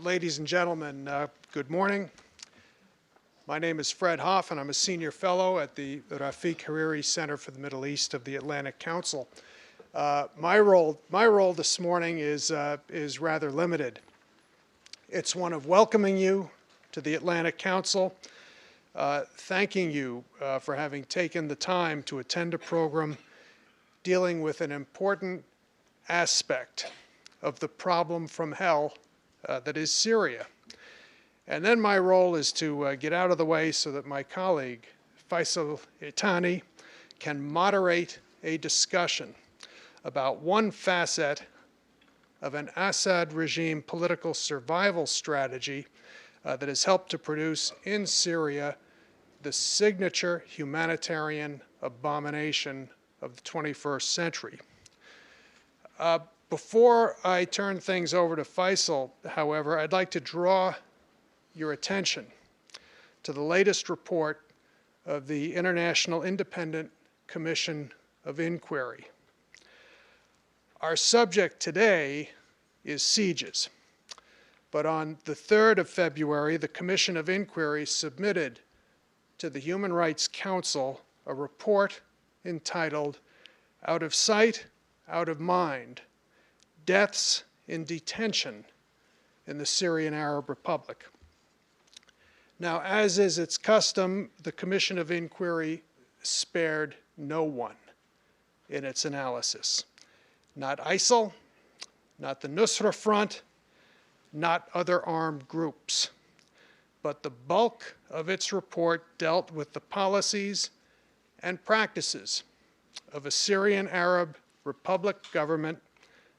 Ladies and gentlemen, good morning. My name is Fred Hoff, and I'm a senior fellow at the Rafik Hariri Center for the Middle East of the Atlantic Council. My role this morning is rather limited. It's one of welcoming you to the Atlantic Council, thanking you for having taken the time to attend a program dealing with an important aspect of the problem from hell that is Syria. And then my role is to get out of the way so that my colleague, Faysal Itani, can moderate a discussion about one facet of an Assad regime political survival strategy that has helped to produce in Syria the signature humanitarian abomination of the 21st century. Before I turn things over to Faysal, however, I'd like to draw your attention to the latest report of the International Independent Commission of Inquiry. Our subject today is sieges, but on the 3rd of February, the Commission of Inquiry submitted to the Human Rights Council a report entitled "Out of Sight, Out of Mind: Deaths in Detention in the Syrian Arab Republic." Now, as is its custom, the Commission of Inquiry spared no one in its analysis. Not ISIL, not the Nusra Front, not other armed groups. But the bulk of its report dealt with the policies and practices of a Syrian Arab Republic government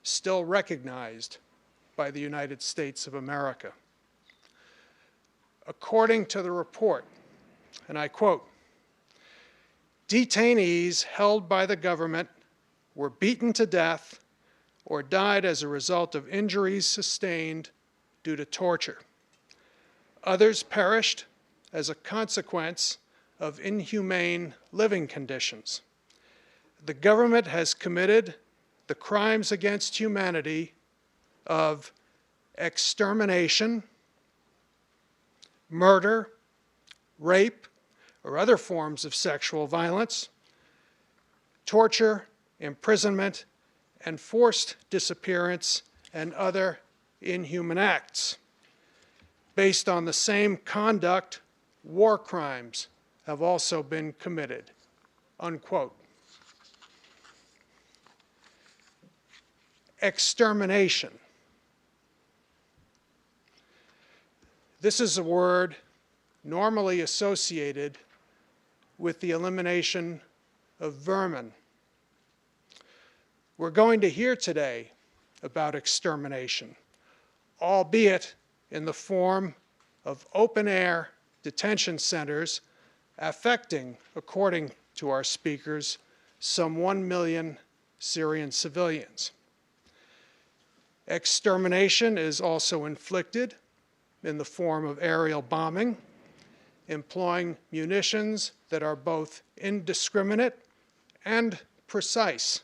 still recognized by the United States of America. According to the report, and I quote, "Detainees held by the government were beaten to death or died as a result of injuries sustained due to torture. Others perished as a consequence of inhumane living conditions. The government has committed the crimes against humanity of extermination, murder, rape, or other forms of sexual violence, torture, imprisonment, and forced disappearance, and other inhuman acts. Based on the same conduct, war crimes have also been committed," unquote. Extermination. This is a word normally associated with the elimination of vermin. We're going to hear today about extermination, albeit in the form of open-air detention centers affecting, according to our speakers, some 1 million Syrian civilians. Extermination is also inflicted in the form of aerial bombing, employing munitions that are both indiscriminate and precise.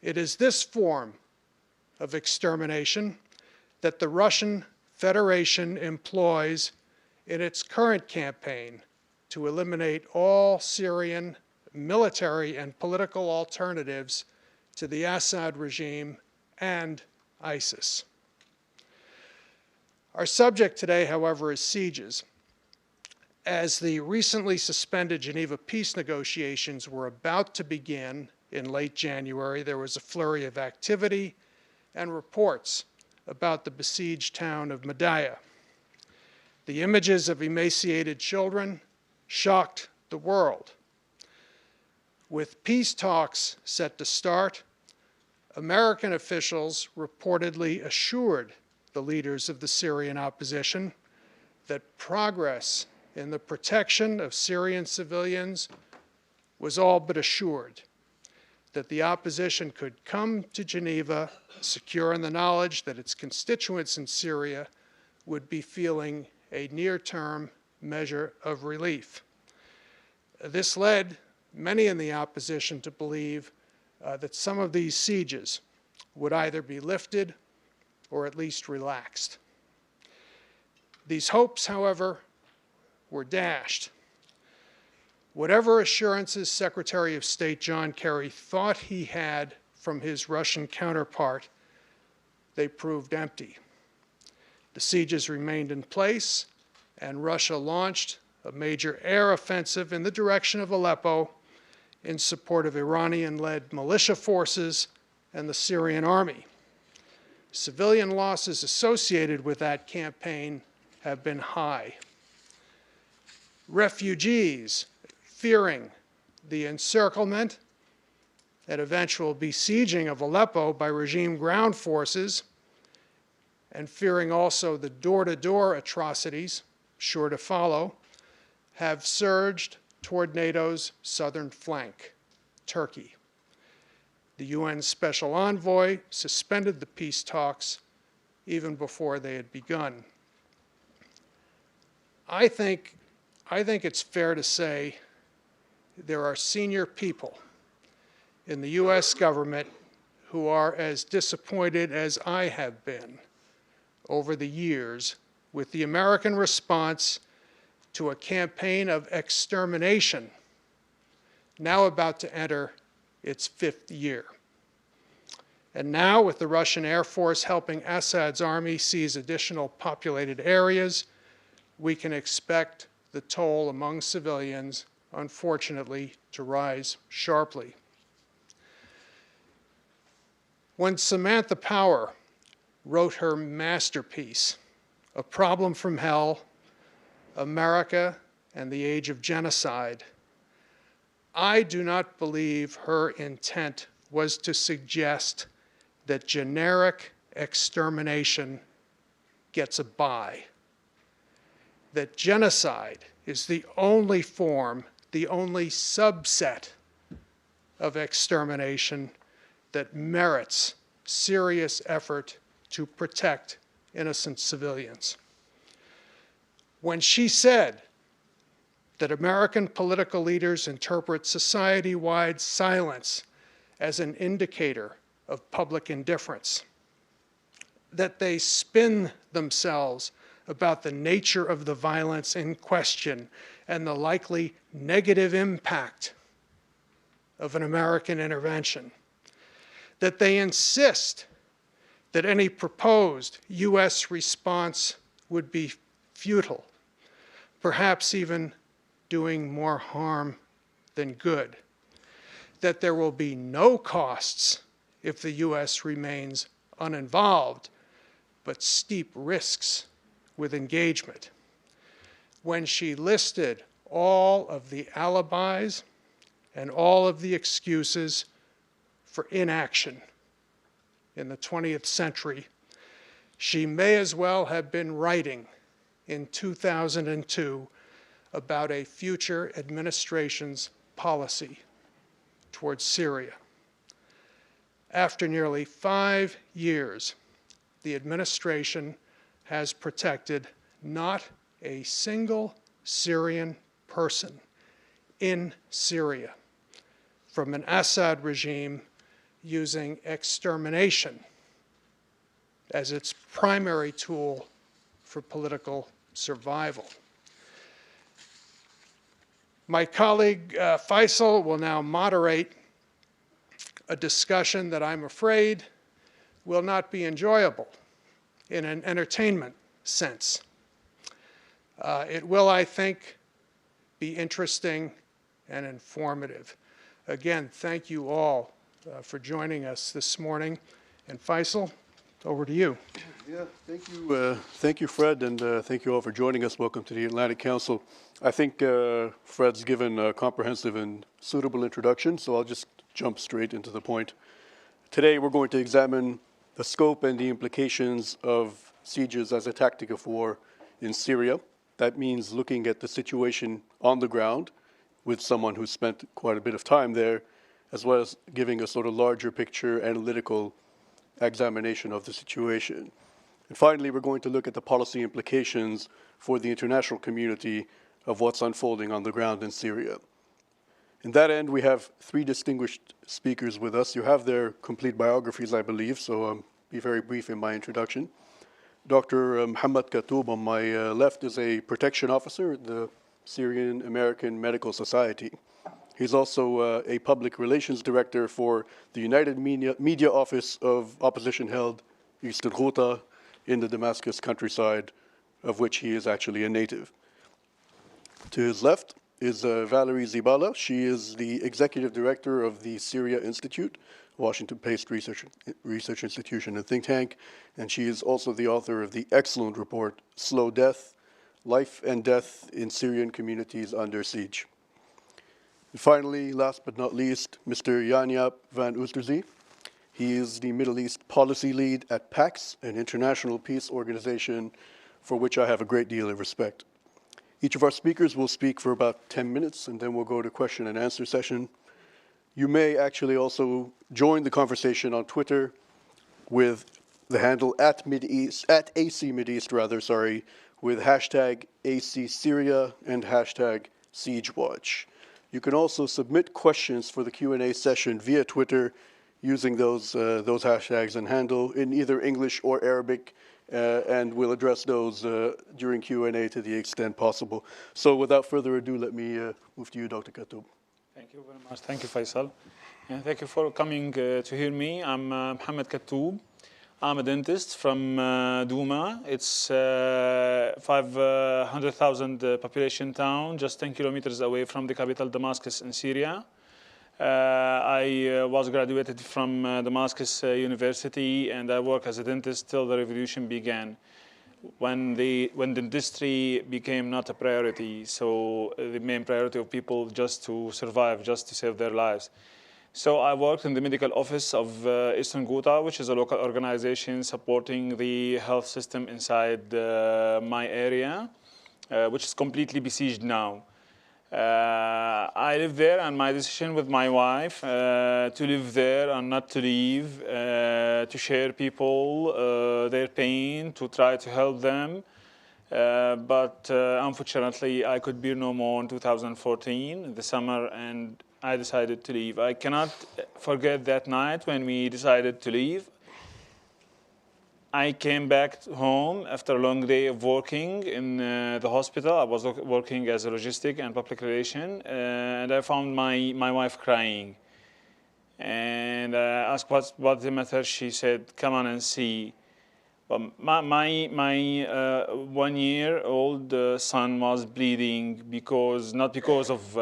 It is this form of extermination that the Russian Federation employs in its current campaign to eliminate all Syrian military and political alternatives to the Assad regime and ISIS. Our subject today, however, is sieges. As the recently suspended Geneva peace negotiations were about to begin in late January, there was a flurry of activity and reports about the besieged town of Madaya. The images of emaciated children shocked the world. With peace talks set to start, American officials reportedly assured the leaders of the Syrian opposition that progress in the protection of Syrian civilians was all but assured, that the opposition could come to Geneva secure in the knowledge that its constituents in Syria would be feeling a near-term measure of relief. This led many in the opposition to believe that some of these sieges would either be lifted or at least relaxed. These hopes, however, were dashed. Whatever assurances Secretary of State John Kerry thought he had from his Russian counterpart, they proved empty. The sieges remained in place, and Russia launched a major air offensive in the direction of Aleppo in support of Iranian-led militia forces and the Syrian army. Civilian losses associated with that campaign have been high. Refugees, fearing the encirclement and eventual besieging of Aleppo by regime ground forces, and fearing also the door-to-door atrocities sure to follow, have surged toward NATO's southern flank, Turkey. The UN Special Envoy suspended the peace talks even before they had begun. I think it's fair to say there are senior people in the US government who are as disappointed as I have been over the years with the American response to a campaign of extermination now about to enter its 5th year. And now, with the Russian Air Force helping Assad's army seize additional populated areas, we can expect the toll among civilians, unfortunately, to rise sharply. When Samantha Power wrote her masterpiece, A Problem from Hell, America and the Age of Genocide, I do not believe her intent was to suggest that generic extermination gets a bye, that genocide is the only form, the only subset of extermination that merits serious effort to protect innocent civilians. When she said that American political leaders interpret society-wide silence as an indicator of public indifference, that they spin themselves about the nature of the violence in question and the likely negative impact of an American intervention, that they insist that any proposed US response would be futile, perhaps even doing more harm than good, that there will be no costs if the US remains uninvolved, but steep risks with engagement. When she listed all of the alibis and all of the excuses for inaction in the 20th century, she may as well have been writing in 2002 about a future administration's policy towards Syria. After nearly 5 years, the administration has protected not a single Syrian person in Syria from an Assad regime using extermination as its primary tool for political survival. My colleague Faysal will now moderate a discussion that I'm afraid will not be enjoyable in an entertainment sense. It will, I think, be interesting and informative. Again, thank you all for joining us this morning. And Faysal, over to you. Yeah, thank you, Fred, and thank you all for joining us. Welcome to the Atlantic Council. I think Fred's given a comprehensive and suitable introduction, so I'll just jump straight into the point. Today, we're going to examine the scope and the implications of sieges as a tactic of war in Syria. That means looking at the situation on the ground with someone who's spent quite a bit of time there, as well as giving a sort of larger picture, analytical examination of the situation. And finally, we're going to look at the policy implications for the international community of what's unfolding on the ground in Syria. In that end, we have 3 distinguished speakers with us. You have their complete biographies, I believe, so I'll be very brief in my introduction. Dr. Mohamad Katoub on my left is a protection officer at the Syrian American Medical Society. He's also a public relations director for the United Media Office of opposition-held Eastern Ghouta in the Damascus countryside, of which he is actually a native. To his left is Valerie Szybala. She is the executive director of the Syria Institute, Washington-based research institution and think tank, and she is also the author of the excellent report, Slow Death, Life and Death in Syrian Communities Under Siege. And finally, last but not least, Mr. Jaap van Oosterzee. He is the Middle East policy lead at PAX, an international peace organization for which I have a great deal of respect. Each of our speakers will speak for about 10 minutes, and then we'll go to question and answer session. You may actually also join the conversation on Twitter with the handle at AC Mideast, with hashtag AC Syria and hashtag SiegeWatch. You can also submit questions for the Q&A session via Twitter using those hashtags and handle in either English or Arabic, and we'll address those during Q&A to the extent possible. So without further ado, let me move to you, Dr. Katoub. Thank you very much. Thank you, Faysal. And thank you for coming to hear me. I'm Mohamad Katoub. I'm a dentist from Duma. It's 500,000 population town, just 10 kilometers away from the capital Damascus in Syria. I was graduated from Damascus University, and I work as a dentist till the revolution began, when dentistry became not a priority. So the main priority of people just to survive, just to save their lives. So I worked in the medical office of Eastern Ghouta, which is a local organization supporting the health system inside my area, which is completely besieged now. I live there, and my decision with my wife to live there and not to leave, to share people their pain, to try to help them. But unfortunately, I could bear no more in 2014, in the summer, and I decided to leave. I cannot forget that night when we decided to leave. I came back home after a long day of working in the hospital. I was working as a logistic and public relation, and I found my wife crying. And I asked what's the matter. She said, "Come on and see." My 1-year-old son was bleeding not because of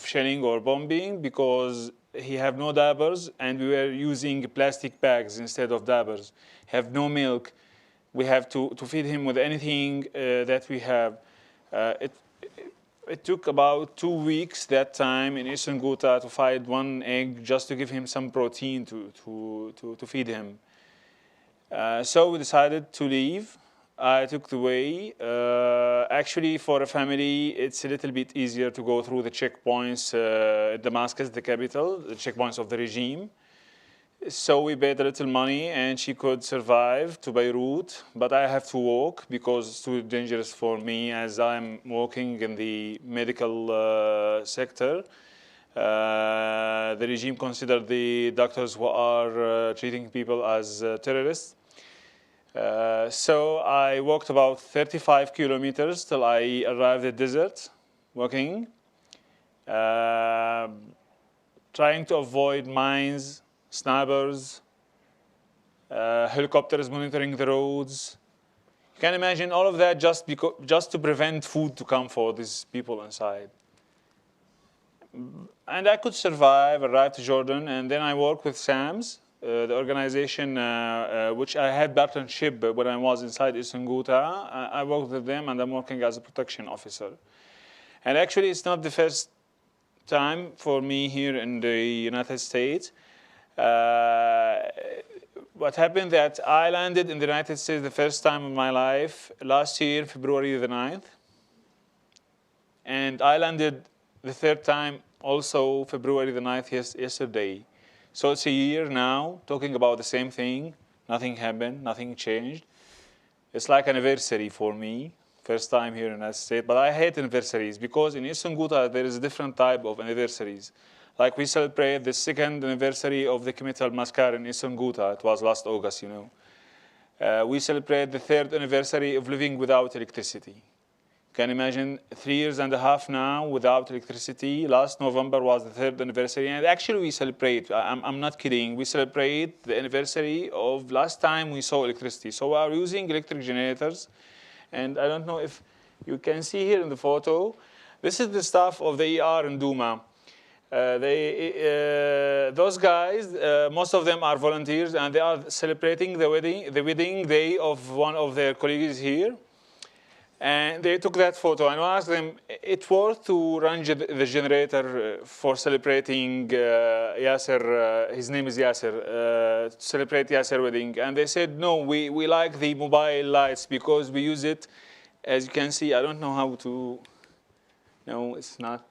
shelling or bombing, because he have no diapers, and we were using plastic bags instead of diapers. Have no milk. We have to feed him with anything that we have. It took about 2 weeks that time in Eastern Ghouta to find one egg just to give him some protein to feed him. So we decided to leave. I took the way. Actually, for a family, it's a little bit easier to go through the checkpoints at Damascus, the capital, the checkpoints of the regime. So we paid a little money, and she could survive to Beirut. But I have to walk because it's too dangerous for me, as I'm working in the medical sector. The regime considered the doctors who are treating people as terrorists. So I walked about 35 kilometers till I arrived at the desert, walking, trying to avoid mines, snipers, helicopters monitoring the roads. You can imagine all of that just to prevent food to come for these people inside. And I could survive, arrive to Jordan, and then I worked with SAMS, the organization which I had partnership when I was inside Eastern Ghouta. I worked with them, and I'm working as a protection officer. And actually, it's not the first time for me here in the United States. What happened that I landed in the United States the first time in my life last year, February the 9th. And I landed the third time also February the 9th yesterday. So it's a year now, talking about the same thing. Nothing happened, nothing changed. It's like an anniversary for me, first time here in the United States. But I hate anniversaries because in Eastern Ghouta there is a different type of anniversaries. Like we celebrate the 2nd anniversary of the Committal massacre in Eastern Ghouta. It was last August, you know. We celebrate the 3rd anniversary of living without electricity. You can imagine 3.5 years now without electricity. Last November was the 3rd anniversary. And actually we celebrate, I'm not kidding, we celebrate the anniversary of last time we saw electricity. So we are using electric generators. And I don't know if you can see here in the photo, this is the staff of the ER in Duma. Those guys, most of them are volunteers, and they are celebrating the wedding day of one of their colleagues here. And they took that photo, and I asked them, it's worth to run the generator for celebrating Yasser, his name is Yasser, to celebrate Yasser wedding. And they said, no, we like the mobile lights because we use it, as you can see, I don't know how to, no, it's not.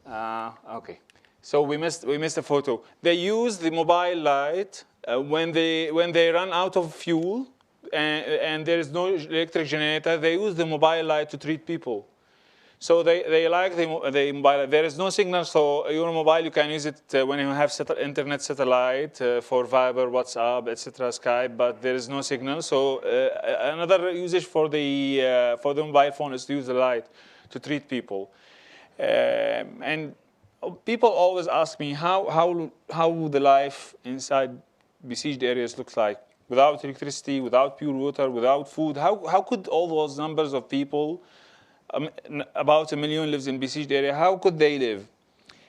Okay, so we missed a photo. They use the mobile light when they run out of fuel and there is no electric generator. They use the mobile light to treat people. So they like the mobile light. There is no signal, so your mobile you can use it when you have internet satellite for Viber, WhatsApp, etc., Skype. But there is no signal. So another usage for the mobile phone is to use the light to treat people. And people always ask me how the life inside besieged areas looks like, without electricity, without pure water, without food. How could all those numbers of people, about 1 million lives in besieged area, how could they live?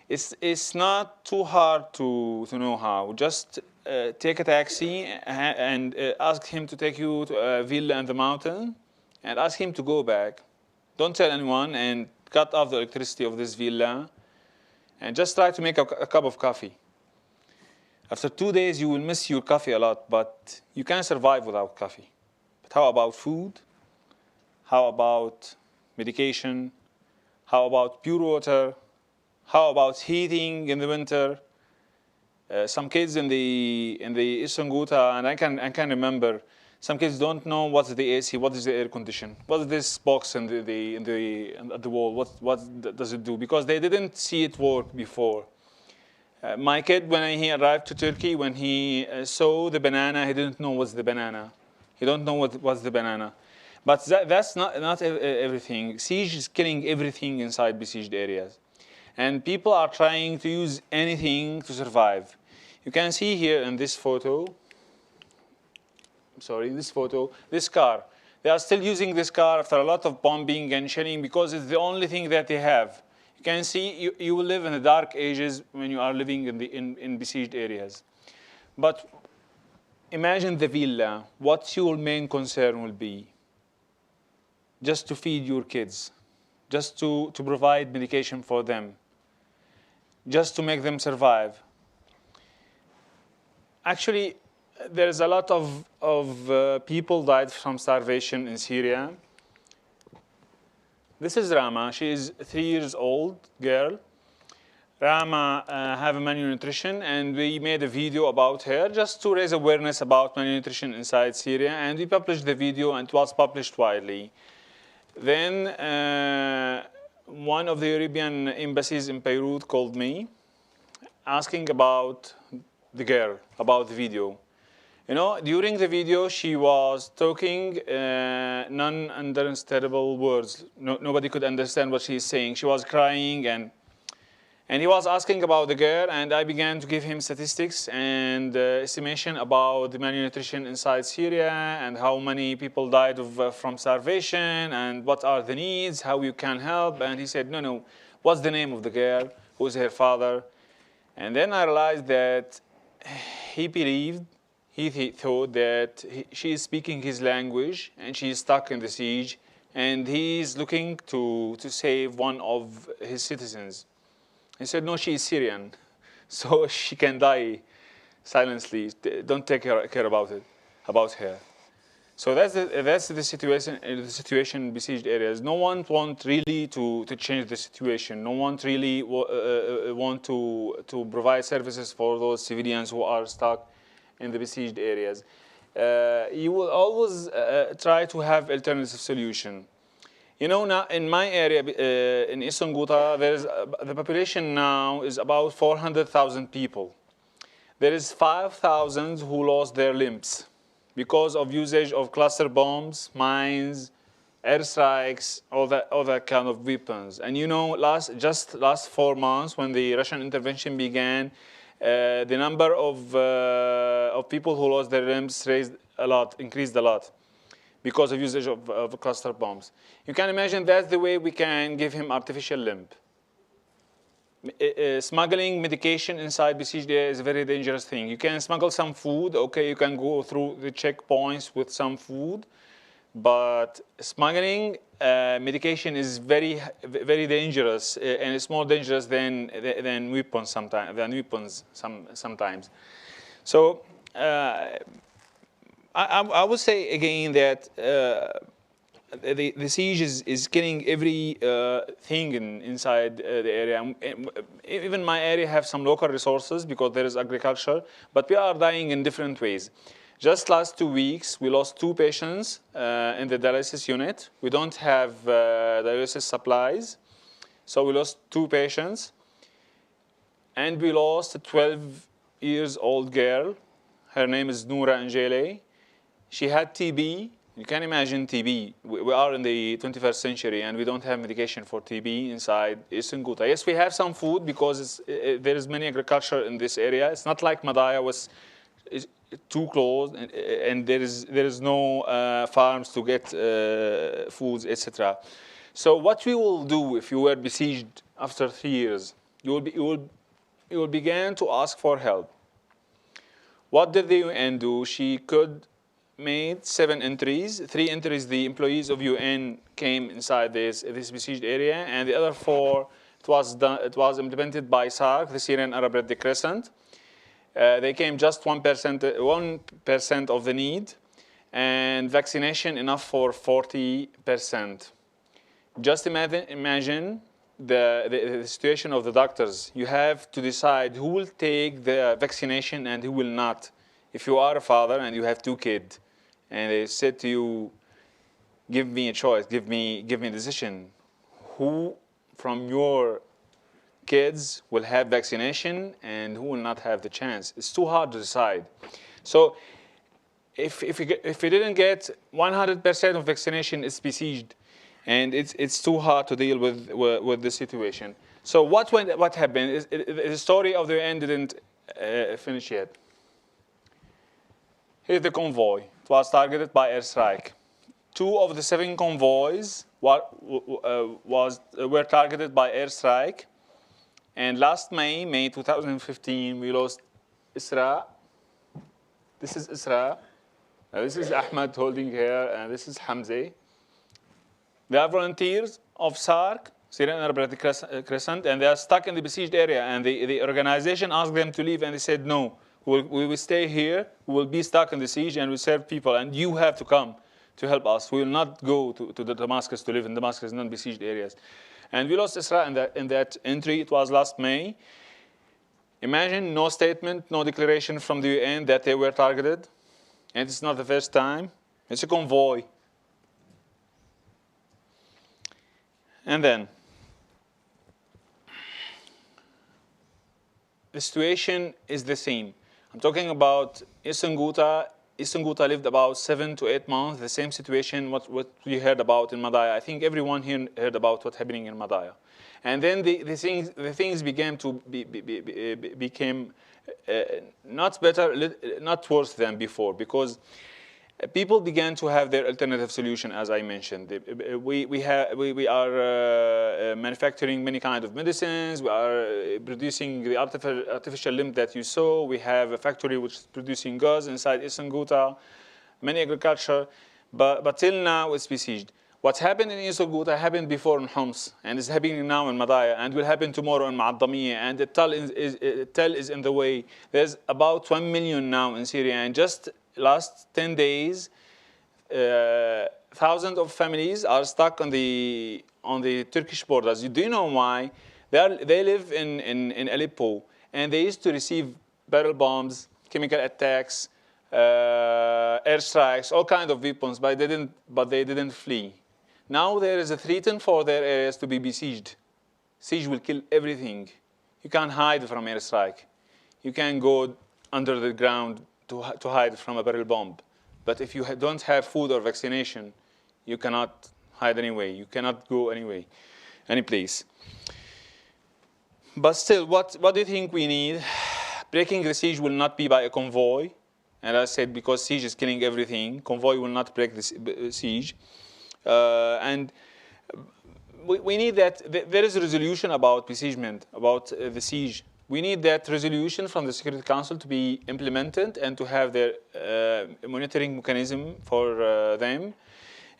It's not too hard to know how. Just take a taxi and ask him to take you to a villa in the mountain, and ask him to go back. Don't tell anyone, and cut off the electricity of this villa, and just try to make a cup of coffee. After 2 days, you will miss your coffee a lot, but you can survive without coffee. But how about food? How about medication? How about pure water? How about heating in the winter? Some kids in the Eastern Ghouta, and I can remember, some kids don't know what's the AC, what is the air condition, what is this box at the wall, what does it do? Because they didn't see it work before. My kid, when he arrived to Turkey, when he saw the banana, he didn't know what's the banana. He don't know what's the banana. But that's not everything. Siege is killing everything inside besieged areas. And people are trying to use anything to survive. You can see here in this photo, this car. They are still using this car after a lot of bombing and shelling because it's the only thing that they have. You can see you will live in the dark ages when you are living in besieged areas. But imagine the villa. What's your main concern will be? Just to feed your kids, just to provide medication for them, just to make them survive. Actually, there's a lot of people died from starvation in Syria. This is Rama. She is 3 years old girl. Rama have malnutrition, and we made a video about her just to raise awareness about malnutrition inside Syria, and we published the video, and it was published widely. Then one of the European embassies in Beirut called me, asking about the girl, about the video. You know, during the video, she was talking non-understandable words. Nobody could understand what she is saying. She was crying, and he was asking about the girl, and I began to give him statistics and estimation about the malnutrition inside Syria and how many people died from starvation and what are the needs, how you can help. And he said, no, what's the name of the girl? Who's her father? And then I realized that he thought that she is speaking his language and she is stuck in the siege, and he is looking to save one of his citizens. He said, no, she is Syrian, so she can die silently. Don't take care about her. So that's the situation in besieged areas. No one wants really to change the situation. No one really want to provide services for those civilians who are stuck in the besieged areas. You will always try to have alternative solution. You know, now in my area, in Eastern Ghouta, the population now is about 400,000 people. There is 5,000 who lost their limbs. because of usage of cluster bombs, mines, airstrikes, all that kind of weapons. And you know, just last 4 months, when the Russian intervention began, the number of people who lost their limbs increased a lot because of usage of cluster bombs. You can imagine that's the way we can give him artificial limb. Smuggling medication inside besieged area is a very dangerous thing. You can smuggle some food, okay, you can go through the checkpoints with some food, but smuggling medication is very, very dangerous, and it's more dangerous than weapons sometimes. So I would say again that the siege is killing every thing inside the area. Even my area have some local resources because there is agriculture, but we are dying in different ways. Just last 2 weeks, we lost 2 patients in the dialysis unit. We don't have dialysis supplies, so we lost 2 patients. And we lost a 12-year-old girl. Her name is Noura Angele. She had TB. You can imagine TB. We are in the 21st century, and we don't have medication for TB inside Eastern Ghouta. Yes, we have some food because there is many agriculture in this area. It's not like Madaya was too close, and there is no farms to get foods, etc. So what we will do if you were besieged after 3 years, you will begin to ask for help. What did the UN do? She could made 7 entries. 3 entries, the employees of UN came inside this besieged area, and the other 4, it was implemented by SARC, the Syrian Arab Red Crescent. They came just 1% of the need, and vaccination enough for 40%. Just imagine the situation of the doctors. You have to decide who will take the vaccination and who will not. If you are a father and you have 2 kids, and they said to you, give me a choice, give me a decision, who from your kids will have vaccination and who will not have the chance? It's too hard to decide. So if we didn't get 100% of vaccination, it's besieged, and it's too hard to deal with the situation. So what happened is the story of the UN didn't finish yet. Here's the convoy. It was targeted by airstrike. 2 of the 7 convoys were targeted by airstrike. And last May 2015, we lost Isra. This is Isra. This is Ahmed holding here, and this is Hamza. They are volunteers of SARC, Syrian Arab Red Crescent, and they are stuck in the besieged area. And the organization asked them to leave, and they said, no, we will stay here. We will be stuck in the siege, and we serve people, and you have to come to help us. We will not go to the Damascus to live in Damascus, non-besieged areas. And we lost Isra in that entry. It was last May. Imagine no statement, no declaration from the UN that they were targeted. And it's not the first time. It's a convoy. And then the situation is the same. I'm talking about Eastern Ghouta. Eastern Ghouta lived about 7 to 8 months. The same situation what we heard about in Madaya. I think everyone here heard about what's happening in Madaya. And then the things began to became not better, not worse than before, because people began to have their alternative solution, as I mentioned. We are manufacturing many kinds of medicines. We are producing the artificial limb that you saw. We have a factory which is producing gas inside Eastern Ghouta, many agriculture, but till now it's besieged. What happened in Eastern Ghouta happened before in Homs, and is happening now in Madaya, and will happen tomorrow in Ma'addamiyya, and the Tel is in the way. There's about 1 million now in Syria, and just last 10 days, thousands of families are stuck on the Turkish borders. Do you know why? They live in Aleppo, and they used to receive barrel bombs, chemical attacks, airstrikes, all kinds of weapons, but they didn't flee. Now there is a threat for their areas to be besieged. Siege will kill everything. You can't hide from airstrike. You can go under the ground to hide from a barrel bomb. But if you don't have food or vaccination, you cannot hide anyway. You cannot go anyway, any place. But still, what do you think we need? Breaking the siege will not be by a convoy. And I said, because siege is killing everything, convoy will not break the siege. And we need that. There is a resolution about besiegement, about the siege. We need that resolution from the Security Council to be implemented and to have their monitoring mechanism for them.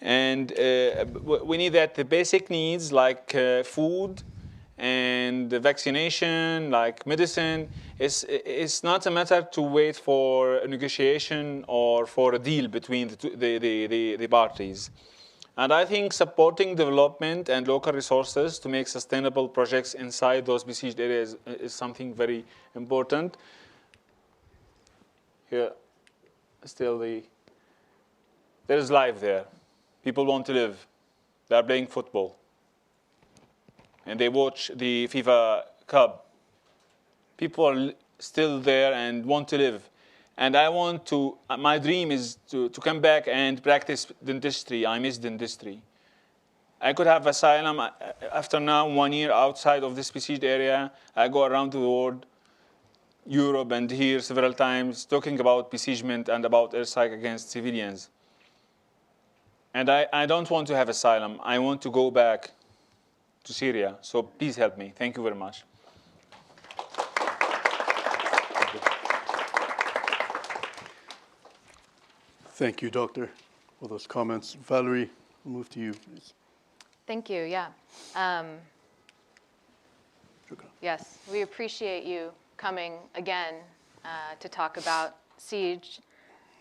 And we need that the basic needs like food and the vaccination, like medicine, it's not a matter to wait for a negotiation or for a deal between the parties. And I think supporting development and local resources to make sustainable projects inside those besieged areas is something very important. Here, still there is life there. People want to live. They are playing football. And they watch the FIFA Cup. People are still there and want to live. And I want to, my dream is to come back and practice dentistry. I miss dentistry. I could have asylum after now 1 year outside of this besieged area. I go around the world, Europe and here several times, talking about besiegement and about airstrike against civilians. And I don't want to have asylum. I want to go back to Syria. So please help me. Thank you very much. Thank you, Doctor, for those comments. Valerie, we'll move to you, please. Thank you, yeah. Yes, we appreciate you coming again to talk about siege.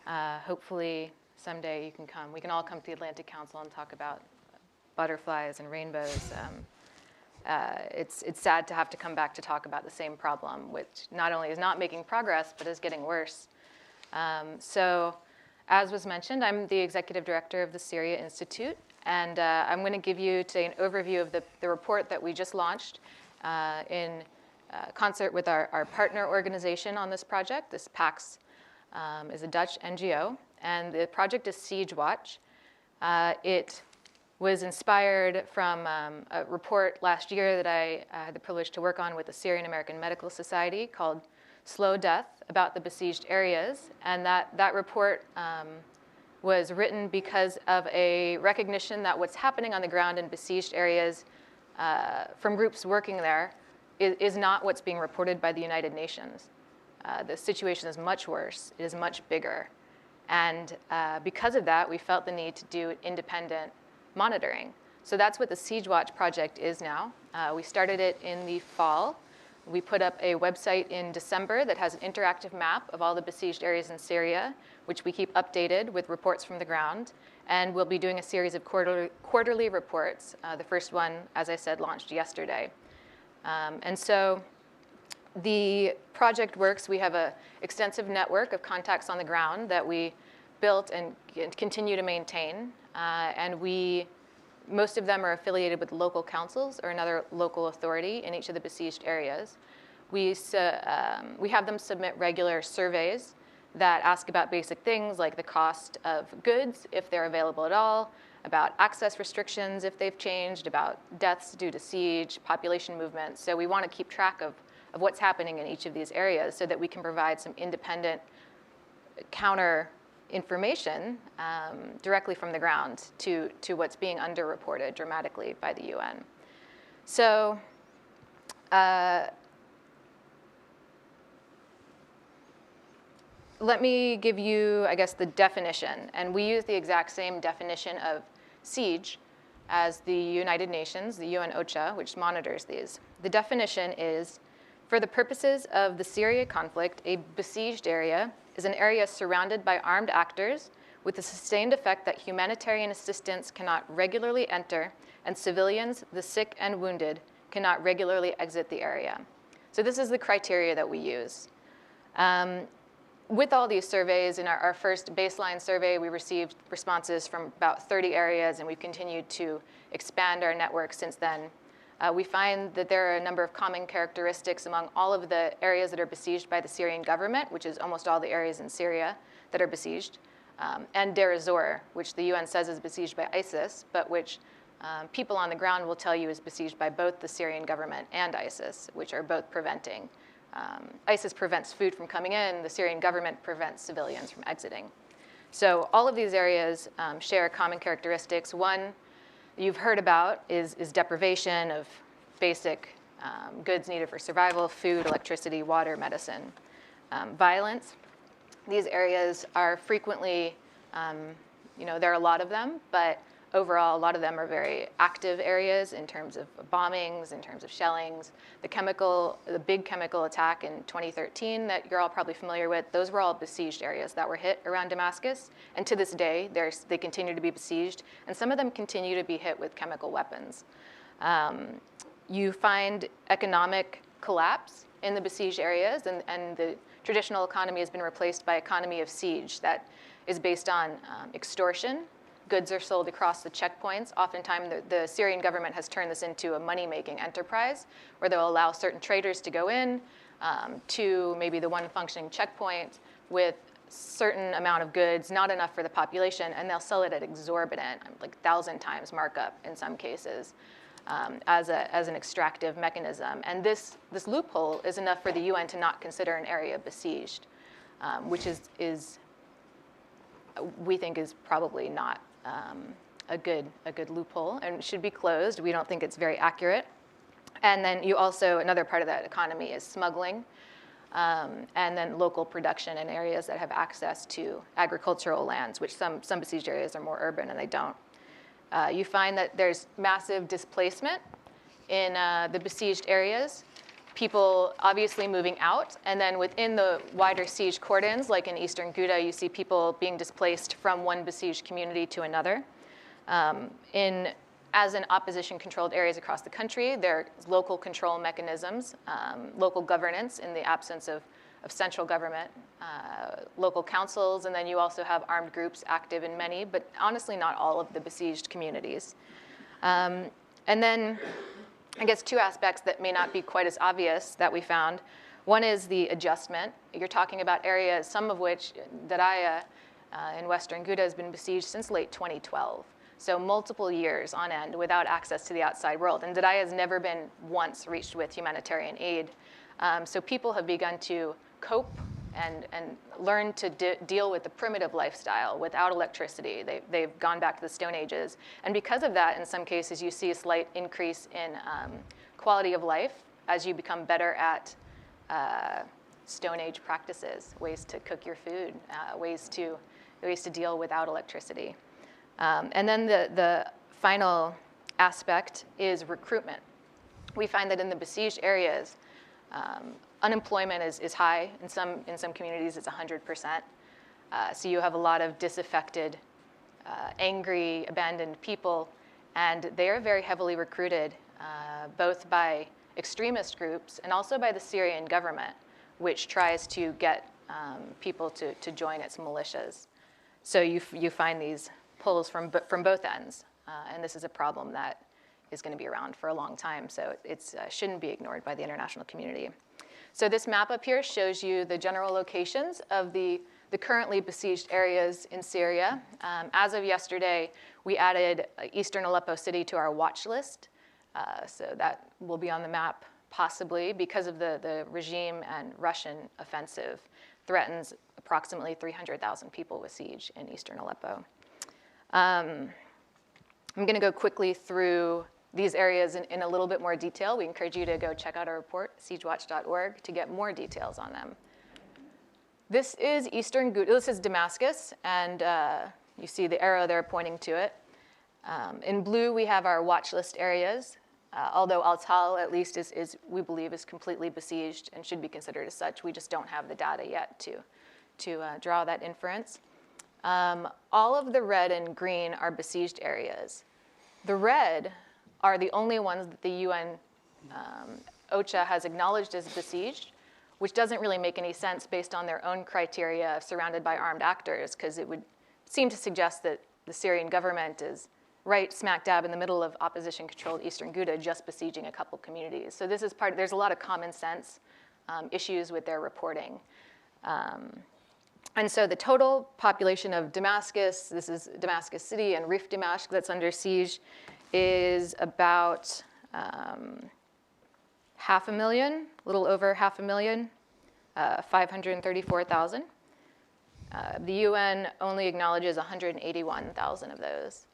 Hopefully someday you can come. We can all come to the Atlantic Council and talk about butterflies and rainbows. It's sad to have to come back to talk about the same problem, which not only is not making progress, but is getting worse. So, as was mentioned, I'm the executive director of the Syria Institute, and I'm going to give you today an overview of the report that we just launched in concert with our partner organization on this project. This PAX is a Dutch NGO, and the project is Siege Watch. It was inspired from a report last year that I had the privilege to work on with the Syrian American Medical Society called Slow Death, about the besieged areas. And that report was written because of a recognition that what's happening on the ground in besieged areas from groups working there is not what's being reported by the United Nations. The situation is much worse. It is much bigger. And because of that, we felt the need to do independent monitoring. So that's what the Siege Watch project is now. We started it in the fall. We put up a website in December that has an interactive map of all the besieged areas in Syria, which we keep updated with reports from the ground. And we'll be doing a series of quarterly reports. The first one, as I said, launched yesterday. And so the project works. We have an extensive network of contacts on the ground that we built and continue to maintain. And most of them are affiliated with local councils or another local authority in each of the besieged areas. We have them submit regular surveys that ask about basic things like the cost of goods, if they're available at all, about access restrictions, if they've changed, about deaths due to siege, population movements. So we want to keep track of what's happening in each of these areas so that we can provide some independent counter information directly from the ground to what's being underreported dramatically by the UN. So let me give you, I guess, the definition. And we use the exact same definition of siege as the United Nations, the UN OCHA, which monitors these. The definition is, for the purposes of the Syria conflict, a besieged area is an area surrounded by armed actors with the sustained effect that humanitarian assistance cannot regularly enter and civilians, the sick and wounded, cannot regularly exit the area. So this is the criteria that we use. With all these surveys, in our first baseline survey, we received responses from about 30 areas, and we've continued to expand our network since then. We find that there are a number of common characteristics among all of the areas that are besieged by the Syrian government, which is almost all the areas in Syria that are besieged. and Deir ez-Zor, which the UN says is besieged by ISIS, but which people on the ground will tell you is besieged by both the Syrian government and ISIS, which are both preventing. ISIS prevents food from coming in, the Syrian government prevents civilians from exiting. So all of these areas share common characteristics. One you've heard about is deprivation of basic goods needed for survival: food, electricity, water, medicine. Violence. These areas are frequently, there are a lot of them, but overall, a lot of them are very active areas in terms of bombings, in terms of shellings. The big chemical attack in 2013 that you're all probably familiar with, those were all besieged areas that were hit around Damascus. And to this day, they continue to be besieged. And some of them continue to be hit with chemical weapons. You find economic collapse in the besieged areas, and the traditional economy has been replaced by economy of siege that is based on extortion. Goods are sold across the checkpoints. Oftentimes, the Syrian government has turned this into a money-making enterprise where they'll allow certain traders to go in to maybe the one functioning checkpoint with certain amount of goods, not enough for the population, and they'll sell it at exorbitant, like 1,000 times markup in some cases, as an extractive mechanism. And this loophole is enough for the UN to not consider an area besieged, which is we think is probably not a good loophole and should be closed. We don't think it's very accurate. And then another part of that economy is smuggling, and then local production in areas that have access to agricultural lands, which some besieged areas are more urban and they don't. You find that there's massive displacement in the besieged areas. People obviously moving out, and then within the wider siege cordons, like in eastern Ghouta, you see people being displaced from one besieged community to another. As in opposition-controlled areas across the country, there are local control mechanisms, local governance in the absence of central government, local councils, and then you also have armed groups active in many, but honestly not all of the besieged communities. And then I guess two aspects that may not be quite as obvious that we found. One is the adjustment. You're talking about areas, some of which, Madaya in western Ghouta has been besieged since late 2012. So multiple years on end without access to the outside world. And Madaya has never been once reached with humanitarian aid. So people have begun to cope and learn to deal with the primitive lifestyle without electricity. They've gone back to the Stone Ages. And because of that, in some cases, you see a slight increase in quality of life as you become better at Stone Age practices, ways to cook your food, ways to deal without electricity. And then the final aspect is recruitment. We find that in the besieged areas, unemployment is high. In some communities, it's 100%. So you have a lot of disaffected, angry, abandoned people, and they are very heavily recruited, both by extremist groups and also by the Syrian government, which tries to get people to join its militias. So you find these pulls from both ends, and this is a problem that is going to be around for a long time, so it shouldn't be ignored by the international community. So this map up here shows you the general locations of the currently besieged areas in Syria. As of yesterday, we added eastern Aleppo city to our watch list, so that will be on the map possibly because of the regime and Russian offensive threatens approximately 300,000 people with siege in eastern Aleppo. I'm going to go quickly through these areas in a little bit more detail. We encourage you to go check out our report, siegewatch.org, to get more details on them. This is eastern Ghouta. This is Damascus, and you see the arrow there pointing to it. In blue, we have our watch list areas, although Al-Tal, at least, we believe, is completely besieged and should be considered as such. We just don't have the data yet to draw that inference. All of the red and green are besieged areas. The red are the only ones that the UN OCHA has acknowledged as besieged, which doesn't really make any sense based on their own criteria of surrounded by armed actors, because it would seem to suggest that the Syrian government is right smack dab in the middle of opposition-controlled eastern Ghouta, just besieging a couple communities. So this is there's a lot of common sense issues with their reporting. And so the total population of Damascus, this is Damascus City and Rif Dimashq that's under siege, is about 500,000, a little over 500,000, 534,000. The UN only acknowledges 181,000 of those.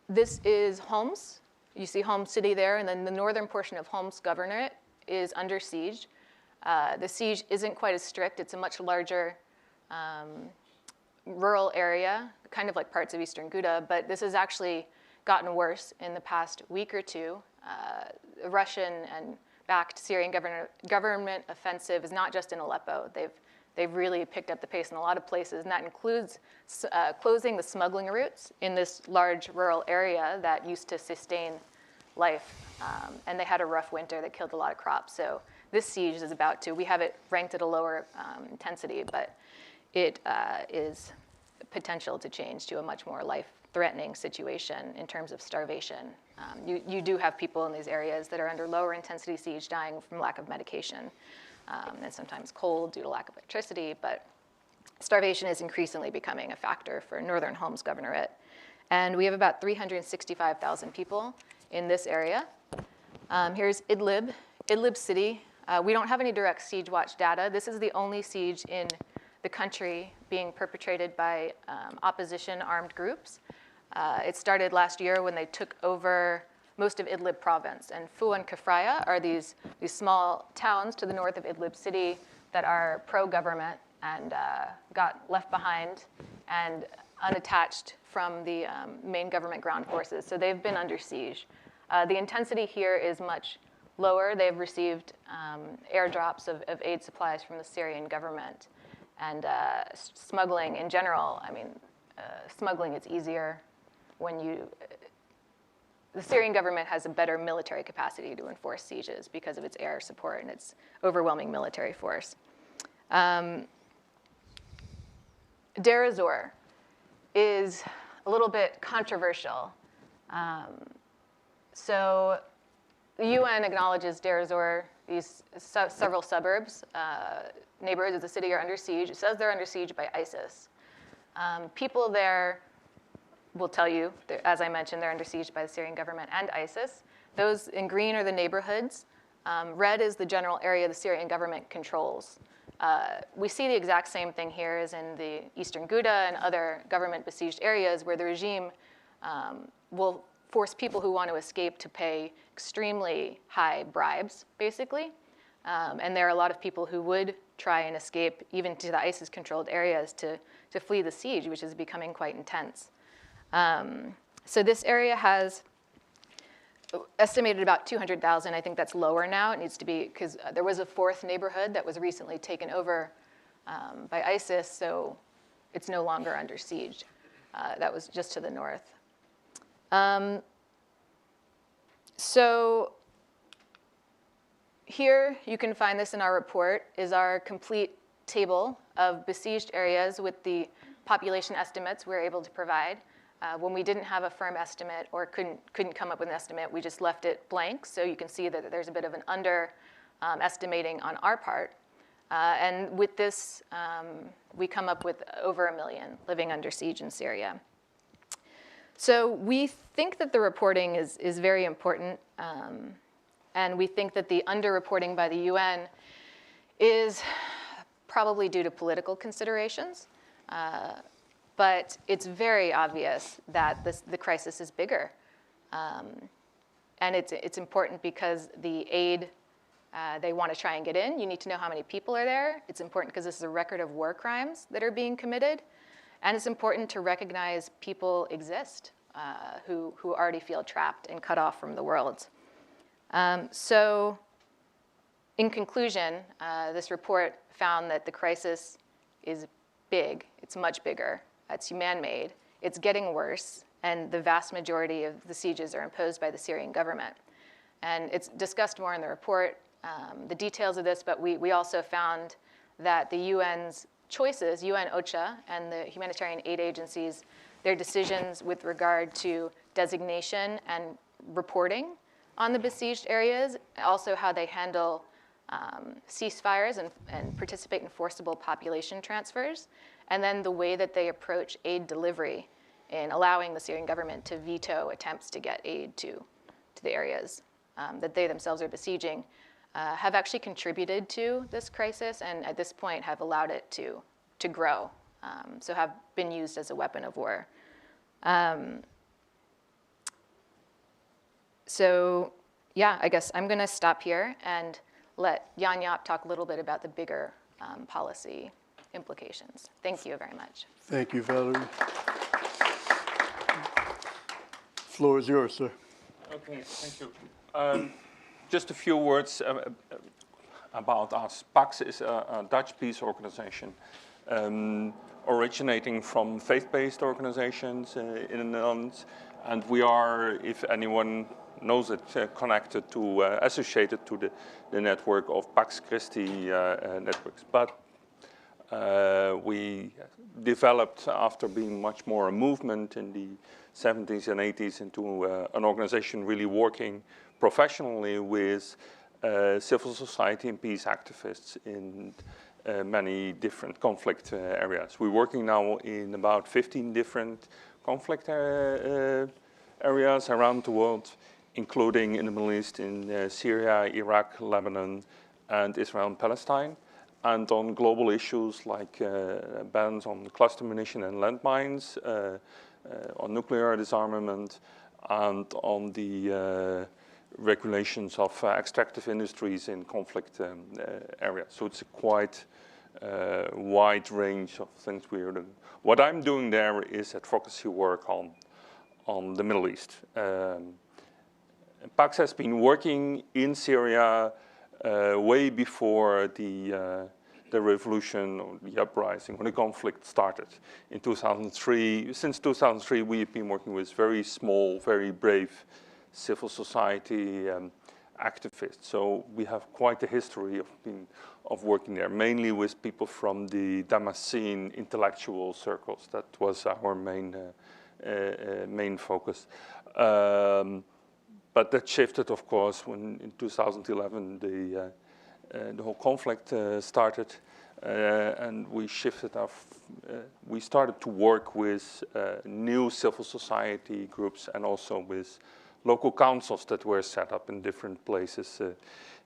This is Homs. You see Homs City there, and then the northern portion of Homs Governorate is under siege. The siege isn't quite as strict. It's a much larger rural area, kind of like parts of eastern Ghouta, but this has actually gotten worse in the past week or two. The Russian and backed Syrian government offensive is not just in Aleppo. They've really picked up the pace in a lot of places, and that includes closing the smuggling routes in this large rural area that used to sustain life. And they had a rough winter that killed a lot of crops. So this siege is about to, we have it ranked at a lower intensity, but it is potential to change to a much more life-threatening situation in terms of starvation. You do have people in these areas that are under lower intensity siege dying from lack of medication. And sometimes cold due to lack of electricity, but starvation is increasingly becoming a factor for northern Homs Governorate. And we have about 365,000 people in this area. Here's Idlib City. We don't have any direct siege watch data. This is the only siege in the country being perpetrated by opposition armed groups. It started last year when they took over most of Idlib province. And Fu and Kafraya are these small towns to the north of Idlib city that are pro-government and got left behind and unattached from the main government ground forces. So they've been under siege. The intensity here is much lower. They've received airdrops of aid supplies from the Syrian government. And smuggling in general, I mean, smuggling is easier when the Syrian government has a better military capacity to enforce sieges because of its air support and its overwhelming military force. Deir ez-Zor is a little bit controversial. So the UN acknowledges Deir ez-Zor, these several suburbs, neighborhoods of the city are under siege. It says they're under siege by ISIS. People there will tell you, as I mentioned, they're under siege by the Syrian government and ISIS. Those in green are the neighborhoods. Red is the general area the Syrian government controls. We see the exact same thing here as in the eastern Ghouta and other government-besieged areas where the regime will force people who want to escape to pay extremely high bribes, basically. And there are a lot of people who would try and escape even to the ISIS-controlled areas to flee the siege, which is becoming quite intense. So this area has estimated about 200,000. I think that's lower now. It needs to be, because there was a fourth neighborhood that was recently taken over by ISIS, so it's no longer under siege. That was just to the north. So here, you can find this in our report, is our complete table of besieged areas with the population estimates we're able to provide. When we didn't have a firm estimate or couldn't come up with an estimate, we just left it blank. So you can see that there's a bit of an underestimating on our part. And with this, we come up with over 1 million living under siege in Syria. So we think that the reporting is very important. And we think that the underreporting by the UN is probably due to political considerations. But it's very obvious that the crisis is bigger. And it's important because the aid they want to try and get in, you need to know how many people are there. It's important because this is a record of war crimes that are being committed. And it's important to recognize people exist who already feel trapped and cut off from the world. So in conclusion, this report found that the crisis is big. It's much bigger. It's man-made. It's getting worse. And the vast majority of the sieges are imposed by the Syrian government. And it's discussed more in the report, the details of this, but we also found that the UN's choices, UN OCHA and the humanitarian aid agencies, their decisions with regard to designation and reporting on the besieged areas, also how they handle ceasefires and participate in forcible population transfers, and then the way that they approach aid delivery in allowing the Syrian government to veto attempts to get aid to the areas that they themselves are besieging, have actually contributed to this crisis and at this point have allowed it to grow, so have been used as a weapon of war. So yeah, I guess I'm going to stop here and let Jaap talk a little bit about the bigger policy implications. Thank you very much. Thank you, Valerie. Floor is yours, sir. Okay, thank you. Just a few words about us. PAX is a Dutch peace organization originating from faith-based organizations in the Netherlands. And we are, if anyone knows it, connected to, associated to the network of Pax Christi networks. But we developed, after being much more a movement in the 70s and 80s, into an organization really working professionally with civil society and peace activists in many different conflict areas. We're working now in about 15 different conflict areas around the world, including in the Middle East, in Syria, Iraq, Lebanon, and Israel and Palestine, and on global issues like bans on cluster munition and landmines, on nuclear disarmament, and on the regulations of extractive industries in conflict areas. So it's a quite wide range of things we are doing. What I'm doing there is advocacy work on the Middle East. PAX has been working in Syria way before the revolution or the uprising, when the conflict started in 2003. Since 2003, we've been working with very small, very brave civil society activists. So we have quite a history of working there, mainly with people from the Damascene intellectual circles. That was our main focus. But that shifted, of course, when in 2011 the whole conflict started, and we shifted we started to work with new civil society groups and also with local councils that were set up in different places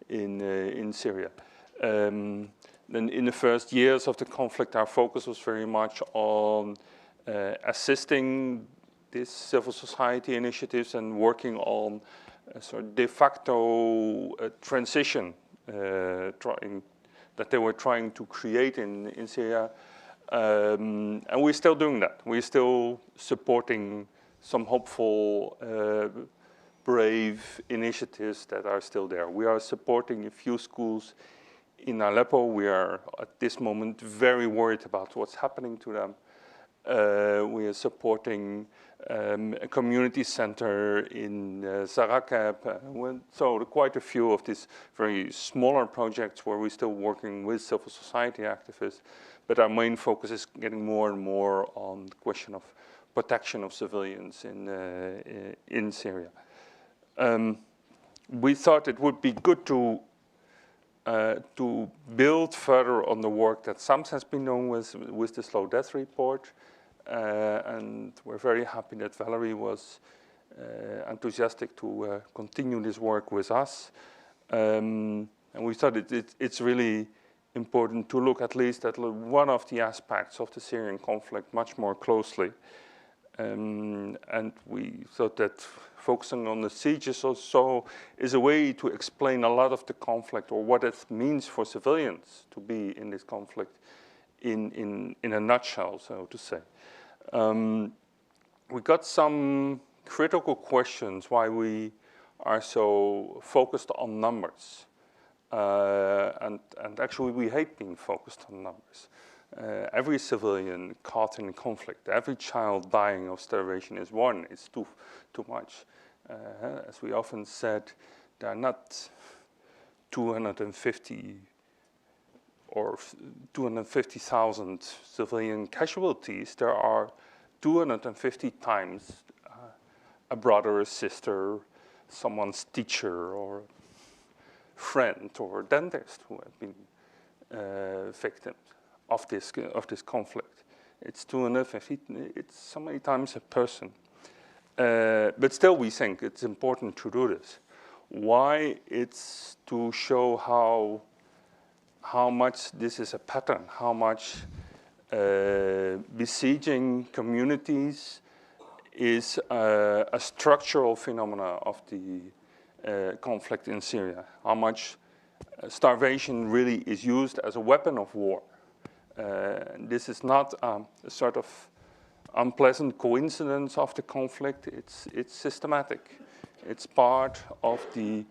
in Syria. Then in the first years of the conflict, our focus was very much on assisting these civil society initiatives and working on a sort of de facto transition that they were trying to create in Syria. And we're still doing that. We're still supporting some hopeful, brave initiatives that are still there. We are supporting a few schools in Aleppo. We are, at this moment, very worried about what's happening to them. We are supporting a community center in Zarakeb. So quite a few of these very smaller projects where we're still working with civil society activists, but our main focus is getting more and more on the question of protection of civilians in Syria. We thought it would be good to build further on the work that SAMS has been doing with the slow death report. And we're very happy that Valerie was enthusiastic to continue this work with us. And we thought it's really important to look at least at one of the aspects of the Syrian conflict much more closely. And we thought that focusing on the sieges also is a way to explain a lot of the conflict, or what it means for civilians to be in this conflict in a nutshell, so to say. We got some critical questions why we are so focused on numbers. And actually we hate being focused on numbers. Every civilian caught in conflict, every child dying of starvation is one. It's too much. As we often said, there are not 250 or 250,000 civilian casualties. There are 250 times a brother, a sister, someone's teacher, or friend or dentist who have been victims of this conflict. It's true enough if it's so many times a person. But still we think it's important to do this. Why? It's to show how much this is a pattern, how much besieging communities is a structural phenomena of the conflict in Syria, how much starvation really is used as a weapon of war. This is not a sort of unpleasant coincidence of the conflict. It's systematic. It's part of the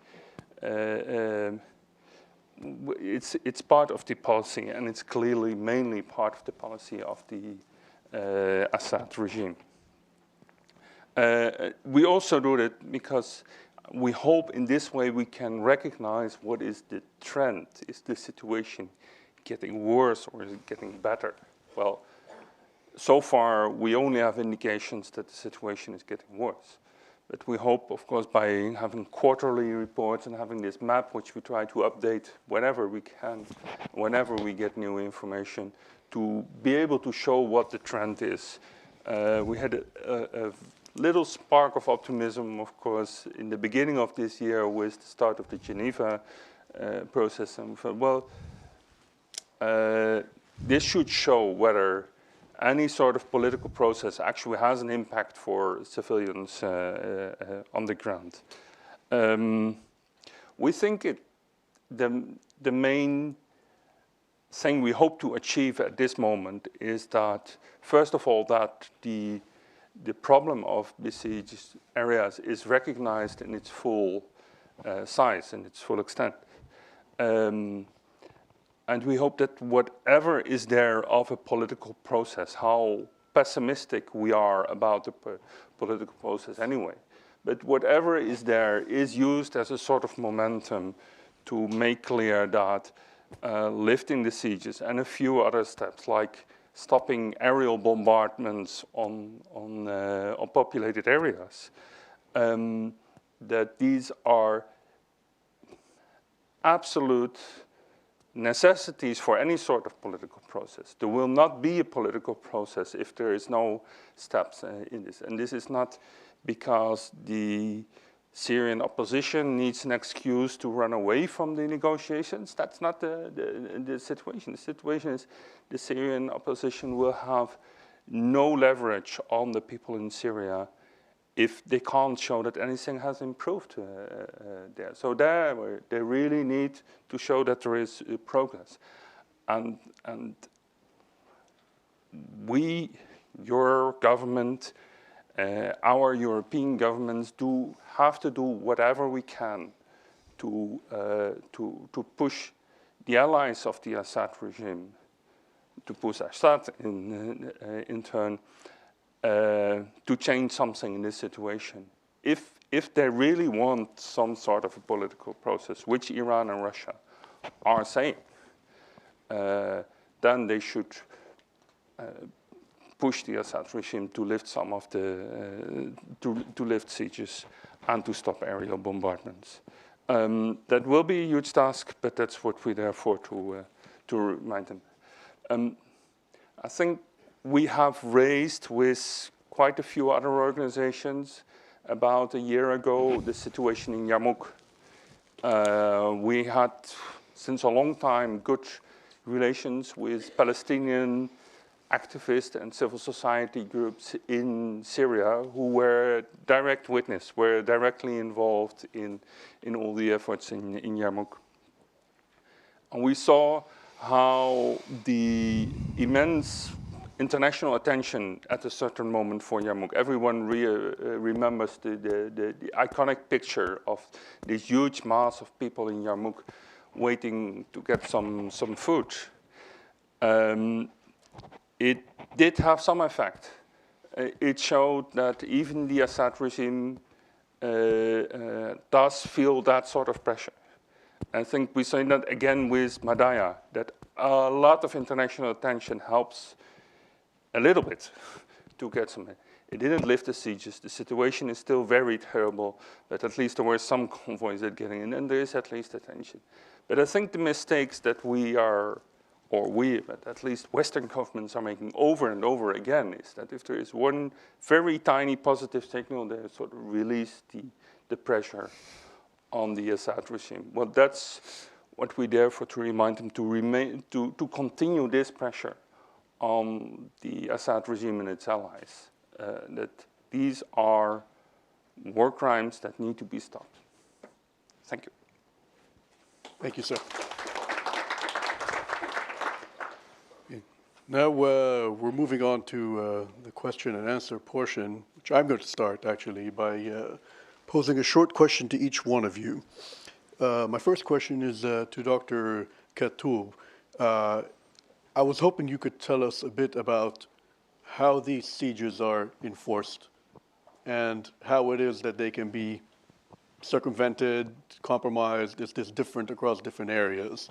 it's part of the policy, and it's clearly mainly part of the policy of the Assad regime. We also do that because we hope in this way we can recognize what is the trend. Is the situation getting worse or is it getting better? Well, so far we only have indications that the situation is getting worse. But we hope, of course, by having quarterly reports and having this map, which we try to update whenever we can, whenever we get new information, to be able to show what the trend is. We had a little spark of optimism, of course, in the beginning of this year with the start of the Geneva process. And we thought, well, this should show whether any sort of political process actually has an impact for civilians on the ground. We think the main thing we hope to achieve at this moment is that, first of all, that the problem of besieged areas is recognized in its full size, in its full extent. And we hope that whatever is there of a political process, how pessimistic we are about the political process anyway, but whatever is there is used as a sort of momentum to make clear that lifting the sieges and a few other steps, like stopping aerial bombardments on populated areas, that these are absolute necessities for any sort of political process. There will not be a political process if there is no steps in this. And this is not because the Syrian opposition needs an excuse to run away from the negotiations. That's not the situation. The situation is the Syrian opposition will have no leverage on the people in Syria if they can't show that anything has improved there. So they really need to show that there is progress. And we, your government, our European governments do have to do whatever we can to push the allies of the Assad regime, to push Assad in turn, to change something in this situation. If they really want some sort of a political process, which Iran and Russia are saying, then they should push the Assad regime to lift some of the to lift sieges and to stop aerial bombardments. That will be a huge task, but that's what we're there for, to remind them. I think we have raised with quite a few other organizations about a year ago the situation in Yarmouk. We had, since a long time, good relations with Palestinian activists and civil society groups in Syria who were direct witness, were directly involved in all the efforts in Yarmouk. And we saw how the immense international attention at a certain moment for Yarmouk. Everyone remembers the iconic picture of this huge mass of people in Yarmouk waiting to get some food. It did have some effect. It showed that even the Assad regime does feel that sort of pressure. I think we saw that again with Madaya, that a lot of international attention helps a little bit to get some. It didn't lift the sieges. The situation is still very terrible, but at least there were some convoys that getting in, and there is at least attention. But I think the mistakes that but at least Western governments are making over and over again is that if there is one very tiny positive signal, they sort of release the pressure on the Assad regime. Well, that's what we therefore to remind them to continue this pressure on the Assad regime and its allies, that these are war crimes that need to be stopped. Thank you. Thank you, sir. Now we're moving on to the question and answer portion, which I'm going to start actually by posing a short question to each one of you. My first question is to Dr. Katoub. I was hoping you could tell us a bit about how these sieges are enforced and how it is that they can be circumvented, compromised. Is this different across different areas?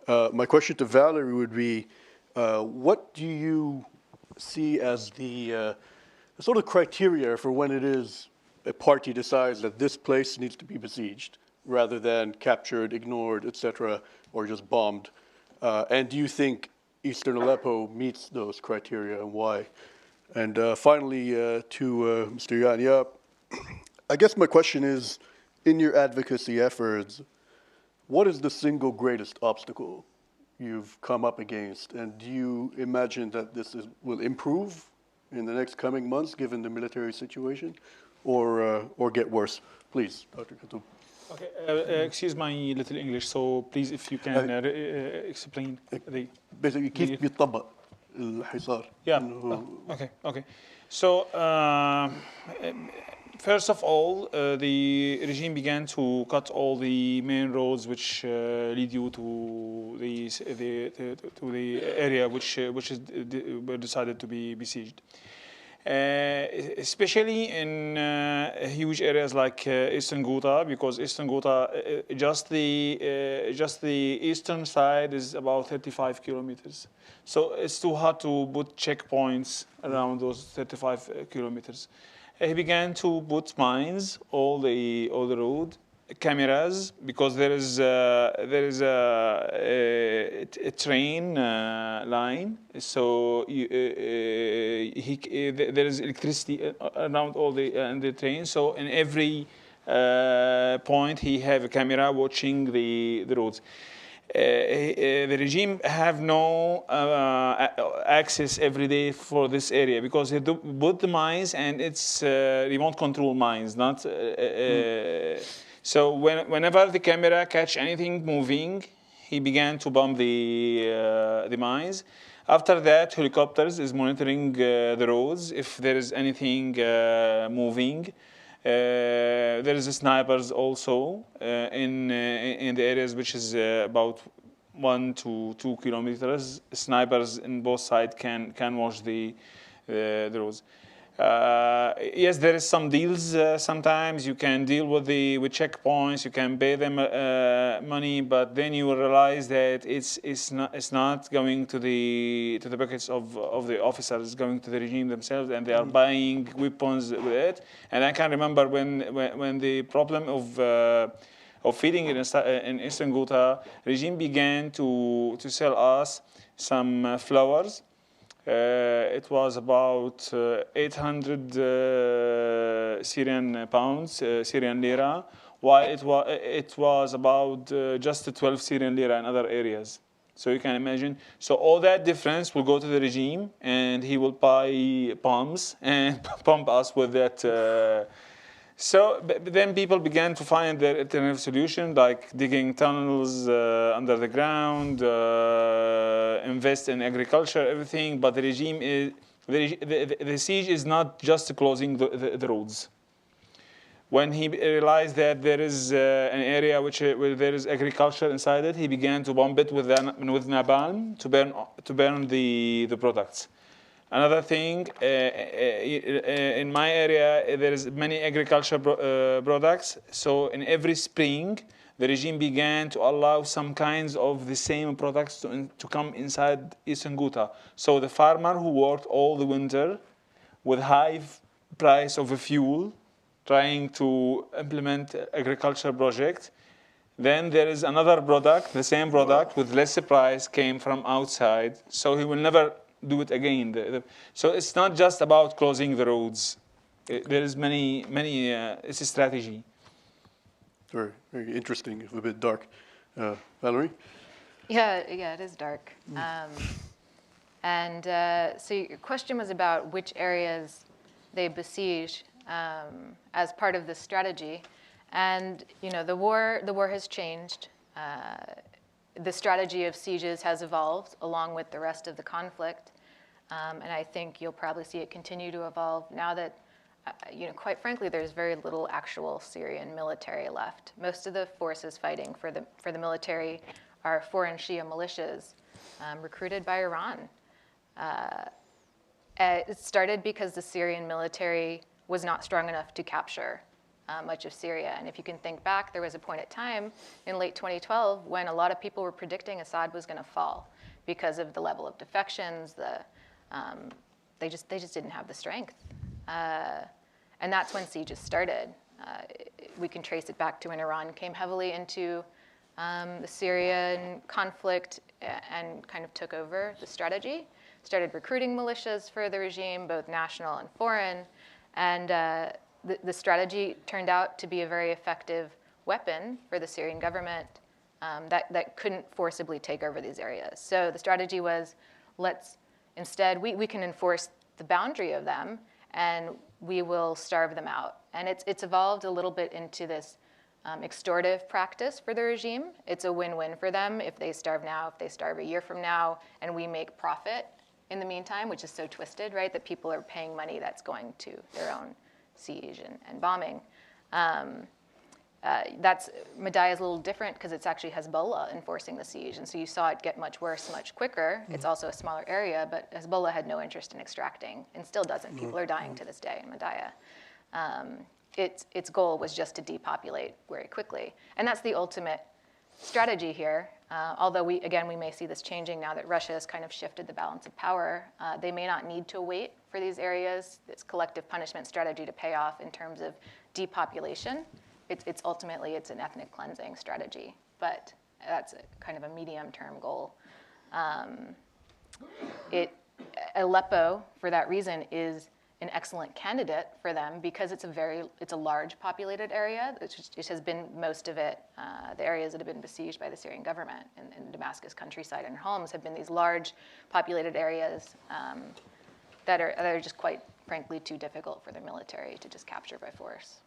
My question to Valerie would be, what do you see as the sort of criteria for when it is a party decides that this place needs to be besieged rather than captured, ignored, etc., or just bombed? And do you think Eastern Aleppo meets those criteria, and why? And finally, to Mr. Yanya, I guess my question is, in your advocacy efforts, what is the single greatest obstacle you've come up against, and do you imagine that this will improve in the next coming months given the military situation, or get worse? Please, Dr. Katoub. Okay, excuse my little English, so please if you can explain the... Basically, كيف بيطبق الحصار? Yeah, okay. So, first of all, the regime began to cut all the main roads which lead you to the area which were decided to be besieged. Especially in huge areas like Eastern Ghouta, because Eastern Ghouta, just the eastern side is about 35 kilometers. So it's too hard to put checkpoints around those 35 kilometers. He began to put mines all the road, cameras, because there is a train line, so there is electricity around all the train. So in every point he have a camera watching the roads. The regime have no access every day for this area because they put the mines and it's remote control mines, not. So whenever the camera catch anything moving, he began to bomb the mines. After that, helicopters is monitoring the roads if there is anything moving. There is snipers also in the areas which is about 1 to 2 kilometers. Snipers in both sides can watch the roads. Yes, there is some deals. Sometimes you can deal with checkpoints. You can pay them money, but then you will realize that it's not going to the pockets of the officers. It's going to the regime themselves, and they are buying weapons with it. And I can remember when the problem of feeding in Eastern Ghouta, regime began to sell us some flowers. It was about 800 Syrian pounds, Syrian lira, while it was about just 12 Syrian lira in other areas. So you can imagine. So all that difference will go to the regime, and he will buy bombs and pump us with that. So then people began to find their alternative solution, like digging tunnels under the ground, invest in agriculture, everything. But the regime is the siege is not just closing the roads. When he realized that there is an area where there is agriculture inside it, he began to bomb it with napalm to burn the products. Another thing, in my area, there is many agriculture products. So in every spring, the regime began to allow some kinds of the same products to come inside Eastern Ghouta. So the farmer who worked all the winter with high price of a fuel, trying to implement agriculture project. Then there is another product, the same product with less price came from outside, so he will never do it again. So it's not just about closing the roads. There is it's a strategy. Very, very interesting, a bit dark. Valerie? Yeah, it is dark. So your question was about which areas they besiege as part of this strategy. And the war has changed. The strategy of sieges has evolved along with the rest of the conflict. And I think you'll probably see it continue to evolve now that, quite frankly, there's very little actual Syrian military left. Most of the forces fighting for the military are foreign Shia militias recruited by Iran. It started because the Syrian military was not strong enough to capture much of Syria. And if you can think back, there was a point in time in late 2012 when a lot of people were predicting Assad was going to fall because of the level of defections. They just didn't have the strength. And that's when sieges started. We can trace it back to when Iran came heavily into the Syrian conflict and kind of took over the strategy, started recruiting militias for the regime, both national and foreign. And the strategy turned out to be a very effective weapon for the Syrian government that couldn't forcibly take over these areas. So the strategy was, instead, we can enforce the boundary of them, and we will starve them out. And it's evolved a little bit into this extortive practice for the regime. It's a win-win for them if they starve now, if they starve a year from now, and we make profit in the meantime, which is so twisted, right, that people are paying money that's going to their own siege and bombing. Madaya is a little different because it's actually Hezbollah enforcing the siege, and so you saw it get much worse much quicker. It's also a smaller area, but Hezbollah had no interest in extracting, and still doesn't. People are dying to this day in Madaya. Its goal was just to depopulate very quickly, and that's the ultimate strategy here. Although we may see this changing now that Russia has kind of shifted the balance of power. They may not need to wait for these areas, this collective punishment strategy to pay off in terms of depopulation. It's ultimately an ethnic cleansing strategy, but that's kind of a medium-term goal. Aleppo, for that reason, is an excellent candidate for them because it's a large populated area. It has been most of it. The areas that have been besieged by the Syrian government in Damascus countryside and Homs have been these large populated areas that are just quite frankly too difficult for the military to just capture by force.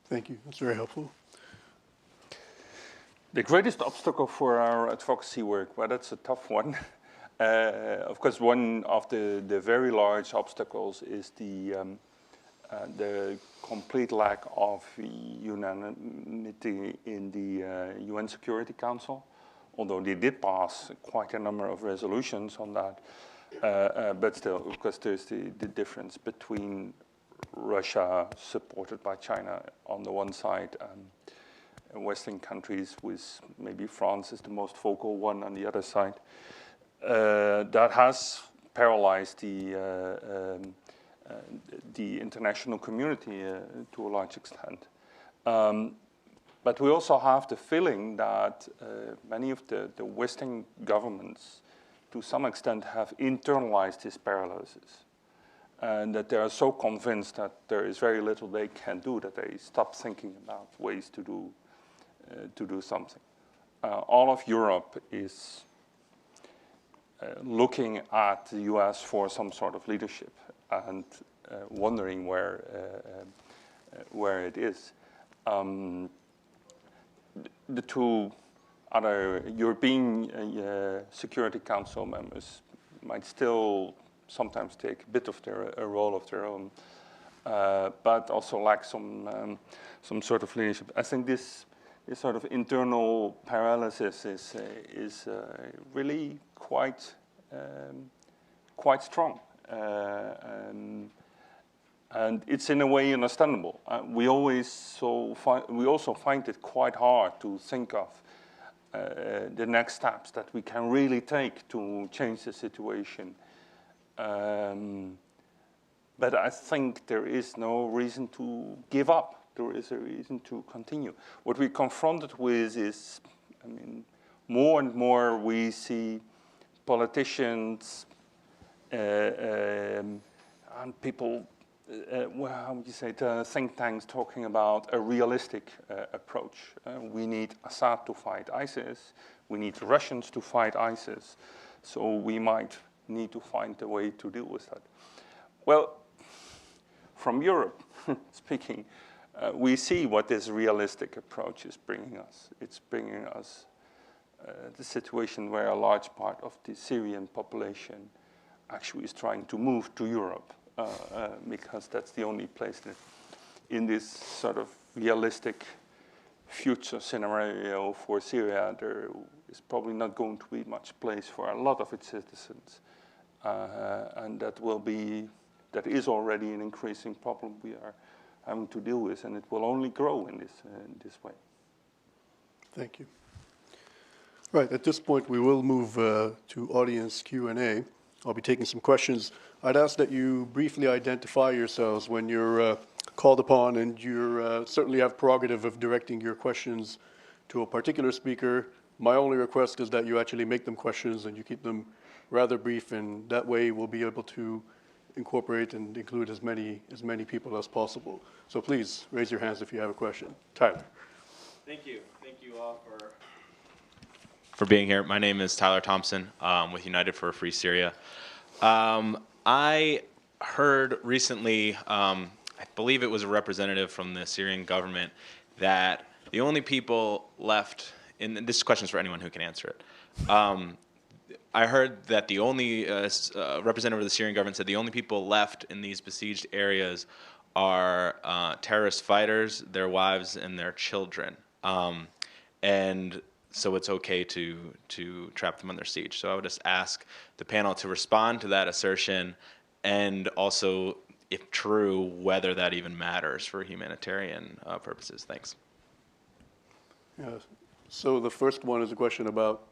Thank you. That's very helpful. The greatest obstacle for our advocacy work, well, that's a tough one. Of course, one of the very large obstacles is the complete lack of unanimity in the UN Security Council, although they did pass quite a number of resolutions on that. But still, of course, there's the difference between Russia, supported by China on the one side, and Western countries, with maybe France is the most vocal one on the other side. That has paralyzed the international community to a large extent. But we also have the feeling that many of the Western governments, to some extent, have internalized this paralysis, and that they are so convinced that there is very little they can do that they stop thinking about ways to do something. All of Europe is looking at the US for some sort of leadership and wondering where it is. The two other European Security Council members might still sometimes take a bit of a role of their own, but also lack some sort of leadership. I think this sort of internal paralysis is really quite strong, and it's in a way understandable. We also find it quite hard to think of the next steps that we can really take to change the situation But I think there is no reason to give up. There is a reason to continue. What we're confronted with is, I mean, more and more we see politicians and people, well, how would you say it, think tanks talking about a realistic approach. We need Assad to fight ISIS. We need the Russians to fight ISIS. So we might need to find a way to deal with that. Well, from Europe speaking, we see what this realistic approach is bringing us. It's bringing us the situation where a large part of the Syrian population actually is trying to move to Europe because that's the only place that in this sort of realistic future scenario for Syria, there is probably not going to be much place for a lot of its citizens. And that is already an increasing problem we are having to deal with, and it will only grow in this way. Thank you. Right, at this point, we will move to audience Q&A. I'll be taking some questions. I'd ask that you briefly identify yourselves when you're called upon, and you certainly have prerogative of directing your questions to a particular speaker. My only request is that you actually make them questions and you keep them rather brief, and that way we'll be able to incorporate and include as many people as possible. So please raise your hands if you have a question. Tyler. Thank you. Thank you all for being here. My name is Tyler Thompson with United for a Free Syria. I heard recently, I believe it was a representative from the Syrian government, that the only people left, and this question is for anyone who can answer it. I heard that the only representative of the Syrian government said the only people left in these besieged areas are terrorist fighters, their wives, and their children. And so it's okay to trap them under siege. So I would just ask the panel to respond to that assertion, and also, if true, whether that even matters for humanitarian purposes. Thanks. Yeah. So the first one is a question about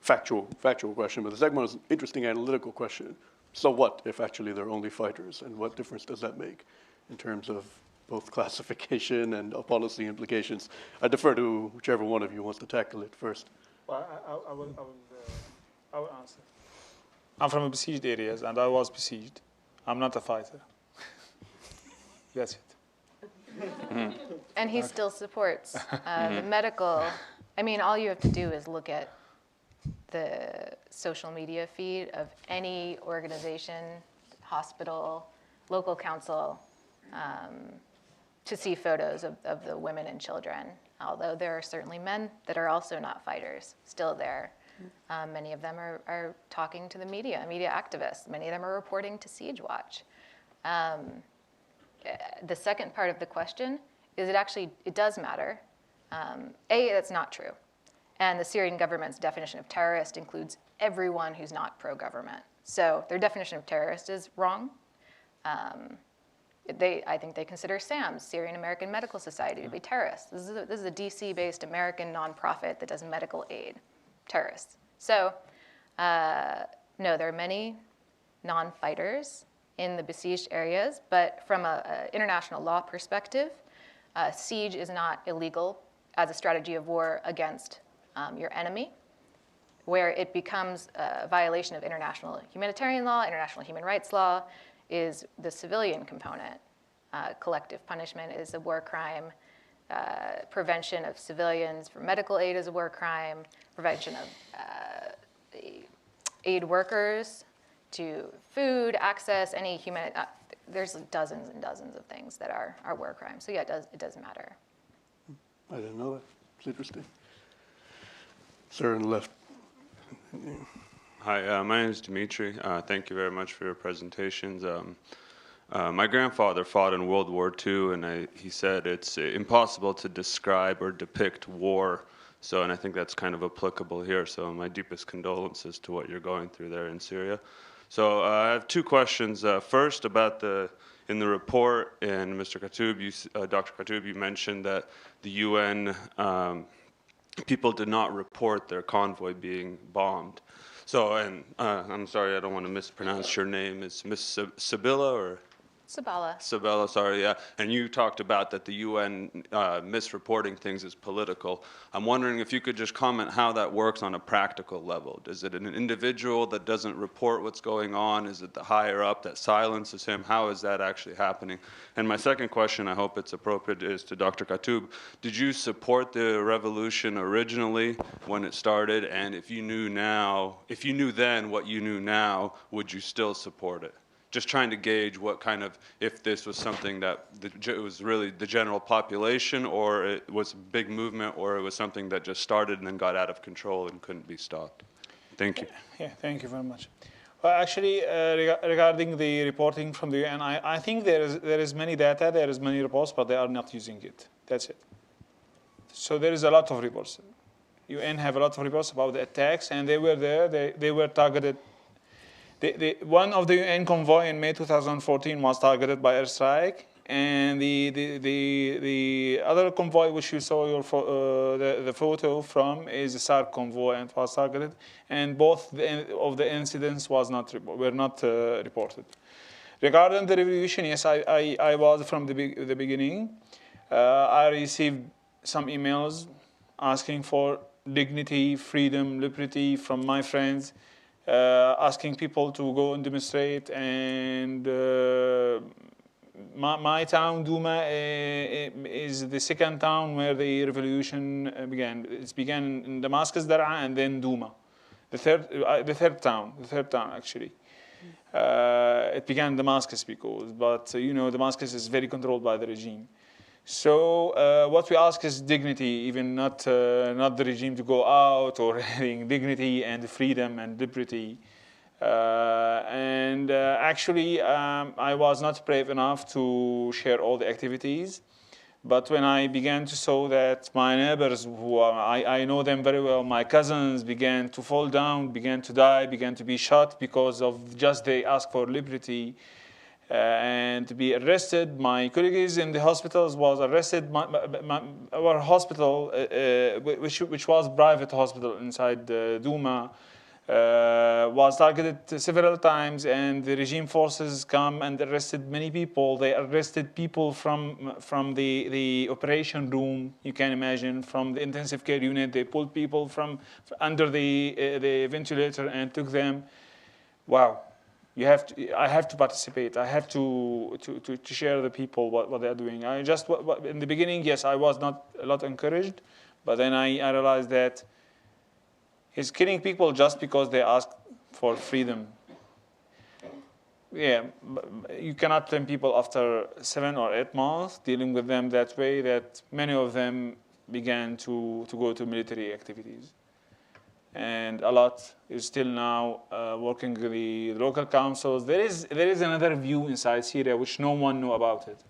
factual question, but the second one is an interesting analytical question. So what if actually they're only fighters, and what difference does that make in terms of both classification and policy implications? I defer to whichever one of you wants to tackle it first. Well, I will answer. I'm from besieged areas, and I was besieged. I'm not a fighter. That's it. And he still supports the medical. I mean, all you have to do is look at the social media feed of any organization, hospital, local council, to see photos of the women and children. Although there are certainly men that are also not fighters still there. Many of them are talking to the media activists. Many of them are reporting to Siege Watch. The second part of the question is it does matter. That's not true. And the Syrian government's definition of terrorist includes everyone who's not pro-government. So their definition of terrorist is wrong. I think they consider SAMS, Syrian American Medical Society, to be terrorists. This is a DC-based American nonprofit that does medical aid. Terrorists. So, no, there are many non-fighters in the besieged areas, but from an international law perspective, siege is not illegal as a strategy of war against your enemy. Where it becomes a violation of international humanitarian law, international human rights law, is the civilian component. Collective punishment is a war crime. Prevention of civilians for medical aid is a war crime. Prevention of aid workers to food, access, any human. There's dozens and dozens of things that are war crimes. So yeah, it does matter. I didn't know that. It's interesting. Sir on the left. Hi, my name is Dimitri. Thank you very much for your presentations. My grandfather fought in World War II, and he said it's impossible to describe or depict war. So, and I think that's kind of applicable here. So my deepest condolences to what you're going through there in Syria. So I have two questions. First, about in the report, and Mr. Katoub, Dr. Katoub, you mentioned that the UN people did not report their convoy being bombed. So, and I'm sorry, I don't want to mispronounce your name. It's Miss Szybala or? Szybala. Szybala, sorry, yeah. And you talked about that the UN misreporting things is political. I'm wondering if you could just comment how that works on a practical level. Is it an individual that doesn't report what's going on? Is it the higher up that silences him? How is that actually happening? And my second question, I hope it's appropriate, is to Dr. Katoub. Did you support the revolution originally when it started? And if you knew now, if you knew then what you knew now, would you still support it? Just trying to gauge what kind of, if this was something that it was really the general population, or it was a big movement, or it was something that just started and then got out of control and couldn't be stopped. Thank you. Yeah, thank you very much. Well, actually, regarding the reporting from the UN, I think there is many data, there is many reports, but they are not using it. That's it. So there is a lot of reports. UN have a lot of reports about the attacks, and they were there. They were targeted. One of the UN convoy in May 2014 was targeted by airstrike, and the other convoy which you saw the photo from is the SARC convoy and was targeted, and both of the incidents were not reported. Regarding the revolution, yes, I was from the beginning. I received some emails asking for dignity, freedom, liberty from my friends. Asking people to go and demonstrate, and my town, Duma, is the second town where the revolution began. It began in Damascus, Daraa, and then Duma, the third town actually. It began in Damascus but you know, Damascus is very controlled by the regime. So what we ask is dignity, even not the regime to go out, or having dignity and freedom and liberty. Actually, I was not brave enough to share all the activities. But when I began to saw that my neighbors, who I know them very well, my cousins began to fall down, began to die, began to be shot because of just they asked for liberty. And to be arrested. My colleagues in the hospitals was arrested. Our hospital, which was private hospital inside Duma, was targeted several times, and the regime forces come and arrested many people. They arrested people from the operation room. You can imagine, from the intensive care unit. They pulled people from under the ventilator and took them. Wow. I have to participate. I have to share the people what they're doing. I just in the beginning, yes, I was not a lot encouraged, but then I realized that he's killing people just because they ask for freedom. Yeah, you cannot blame people after 7 or 8 months dealing with them that way. That many of them began to go to military activities. And a lot is still now working with the local councils. There is another view inside Syria which no one knew about it.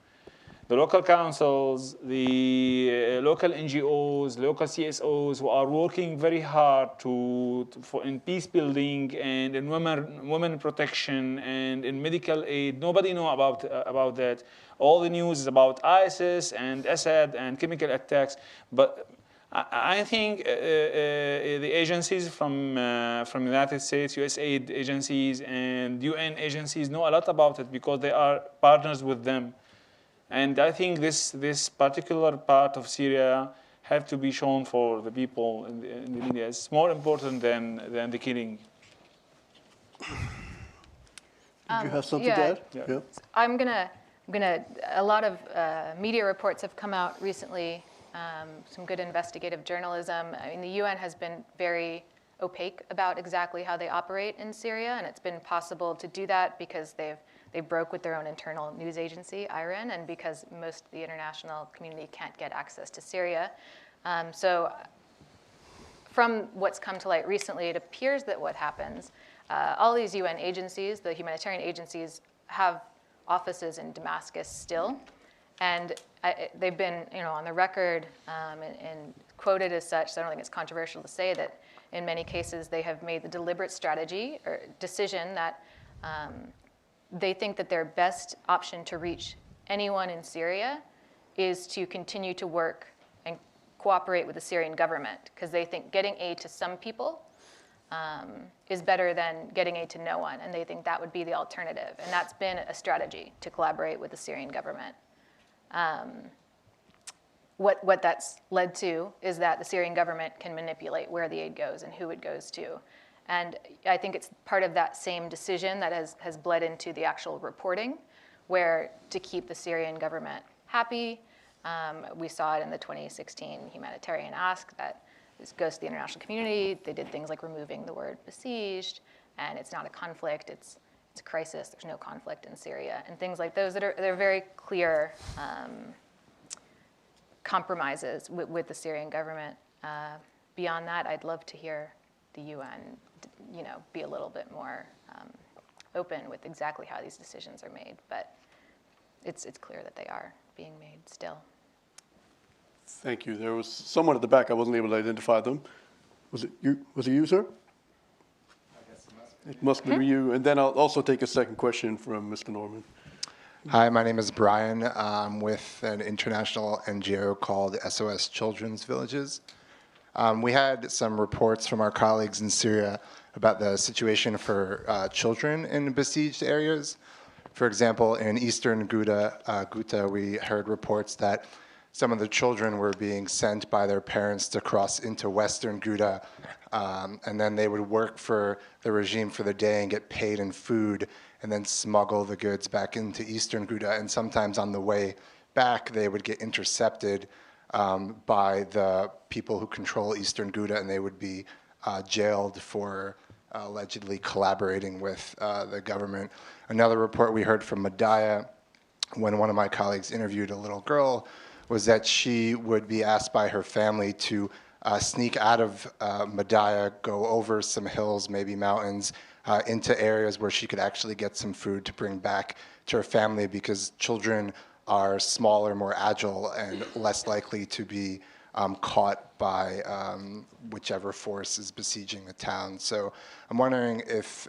The local councils, the local NGOs, local CSOs who are working very hard in peace building and in women protection and in medical aid. Nobody knew about that. All the news is about ISIS and Assad and chemical attacks, but I think the agencies from the United States, USAID agencies, and UN agencies know a lot about it because they are partners with them. And I think this particular part of Syria have to be shown for the people in the media. It's more important than the killing. Did you have something to add? Yeah. I'm gonna. A lot of media reports have come out recently. Some good investigative journalism. I mean, the UN has been very opaque about exactly how they operate in Syria, and it's been possible to do that because they broke with their own internal news agency, IRIN, and because most of the international community can't get access to Syria. So from what's come to light recently, it appears that what happens, all these UN agencies, the humanitarian agencies, have offices in Damascus still. And they've been, on the record and quoted as such. So I don't think it's controversial to say that in many cases they have made the deliberate strategy or decision that they think that their best option to reach anyone in Syria is to continue to work and cooperate with the Syrian government, because they think getting aid to some people is better than getting aid to no one, and they think that would be the alternative. And that's been a strategy to collaborate with the Syrian government. What that's led to is that the Syrian government can manipulate where the aid goes and who it goes to. And I think it's part of that same decision that has bled into the actual reporting, where to keep the Syrian government happy, we saw it in the 2016 humanitarian ask that this goes to the international community. They did things like removing the word besieged, and it's not a conflict, it's a crisis, there's no conflict in Syria, and things like those they're very clear compromises with the Syrian government. Beyond that, I'd love to hear the UN, be a little bit more open with exactly how these decisions are made, but it's clear that they are being made still. Thank you. There was someone at the back. I wasn't able to identify them. Was it you? Was it you, sir? I guess it must be you. And then I'll also take a second question from Mr. Norman. Hi, my name is Brian. I'm with an international NGO called SOS Children's Villages. We had some reports from our colleagues in Syria about the situation for children in besieged areas. For example, in eastern Ghouta, we heard reports that some of the children were being sent by their parents to cross into western Ghouta, and then they would work for the regime for the day and get paid in food, and then smuggle the goods back into eastern Ghouta. And sometimes on the way back, they would get intercepted by the people who control eastern Ghouta, and they would be jailed for allegedly collaborating with the government. Another report we heard from Madaya, when one of my colleagues interviewed a little girl, was that she would be asked by her family to sneak out of Madaya, go over some hills, maybe mountains, into areas where she could actually get some food to bring back to her family, because children are smaller, more agile, and less likely to be caught by whichever force is besieging the town. So I'm wondering if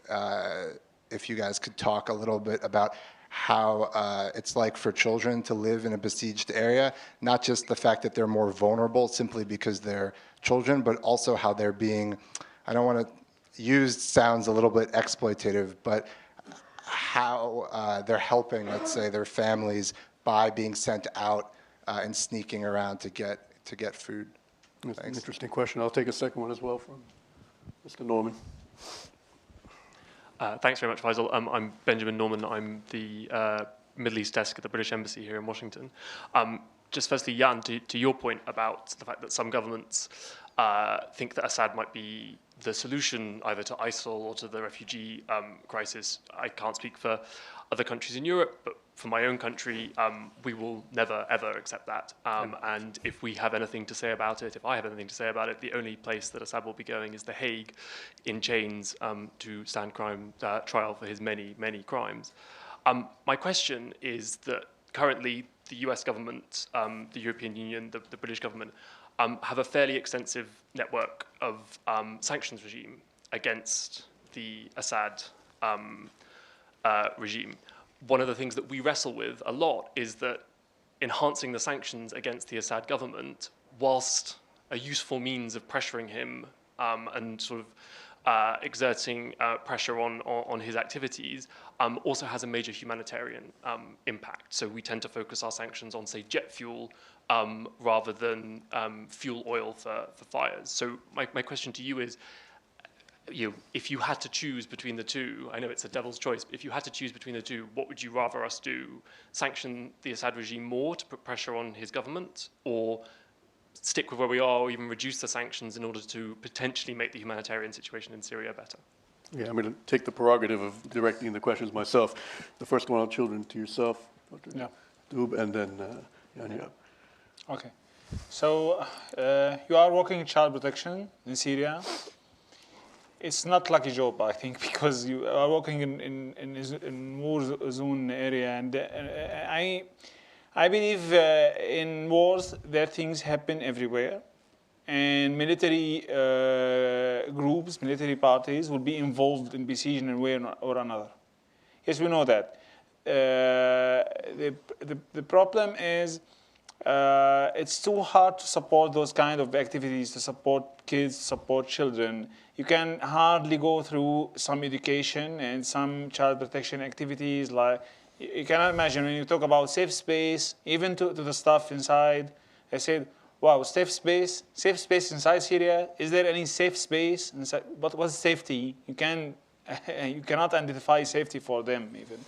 you guys could talk a little bit about how it's like for children to live in a besieged area, not just the fact that they're more vulnerable simply because they're children, but also how they're being, I don't want to use sounds a little bit exploitative, but how they're helping, let's say, their families by being sent out and sneaking around to get food. That's an interesting question. I'll take a second one as well from Mr. Norman. Thanks very much, Faysal. I'm Benjamin Norman. I'm the Middle East desk at the British Embassy here in Washington. Just firstly, Jan, to your point about the fact that some governments think that Assad might be the solution either to ISIL or to the refugee crisis. I can't speak for other countries in Europe, but for my own country, we will never, ever accept that. And if we have anything to say about it, if I have anything to say about it, the only place that Assad will be going is The Hague in chains to stand trial for his many, many crimes. My question is that currently the US government, the European Union, the British government, have a fairly extensive network of sanctions regime against the Assad regime. One of the things that we wrestle with a lot is that enhancing the sanctions against the Assad government, whilst a useful means of pressuring him and sort of exerting pressure on his activities, also has a major humanitarian impact. So we tend to focus our sanctions on, say, jet fuel rather than fuel oil for fires. So my question to you is, if you had to choose between the two, I know it's a devil's choice, but if you had to choose between the two, what would you rather us do? Sanction the Assad regime more to put pressure on his government, or stick with where we are, or even reduce the sanctions in order to potentially make the humanitarian situation in Syria better? Yeah, I'm going to take the prerogative of directing the questions myself. The first one on children to yourself, Dr. Katoub, and then Jaap. Okay. So you are working in child protection in Syria. It's not lucky job, I think, because you are working in war zone area, and I believe in wars that things happen everywhere, and military groups, military parties will be involved in besieging in one way or another. Yes, we know that. The problem is it's too hard to support those kind of activities, to support kids, to support children. You can hardly go through some education and some child protection activities. Like, you cannot imagine when you talk about safe space, even to the staff inside, I said, wow, safe space inside Syria. Is there any safe space inside? But what's safety? You cannot identify safety for them even.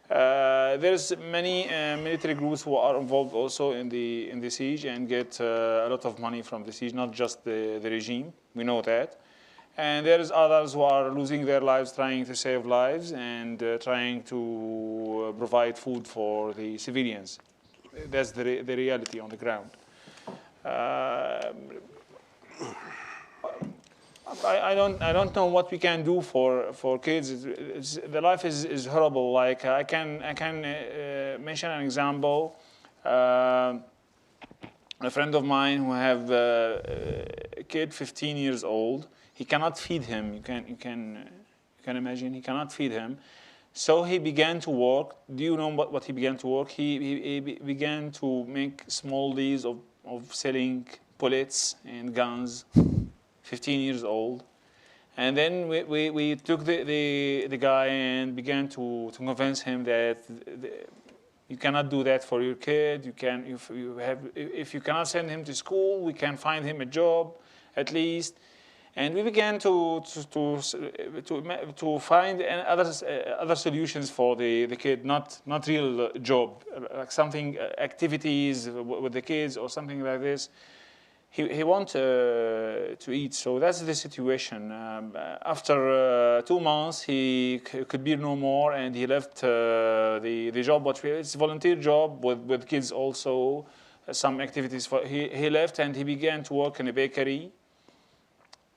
There's many military groups who are involved also in the siege and get a lot of money from the siege, not just the regime. We know that. And there's others who are losing their lives trying to save lives and trying to provide food for the civilians. That's the reality on the ground. I don't know what we can do for kids. The life is horrible. Like, I can mention an example. A friend of mine who have a kid 15 years old. He cannot feed him. You can imagine. He cannot feed him. So he began to work. Do you know what he began to work? He began to make small deals of selling bullets and guns. 15 years old. And then we took the guy and began to convince him that you cannot do that for your kid. If you cannot send him to school, we can find him a job at least. And we began to find other solutions for the kid, not real job, like something, activities with the kids or something like this. He wants to eat, so that's the situation. After 2 months, he could be no more, and he left the job. But it's a volunteer job with kids also, some activities. He left and he began to work in a bakery.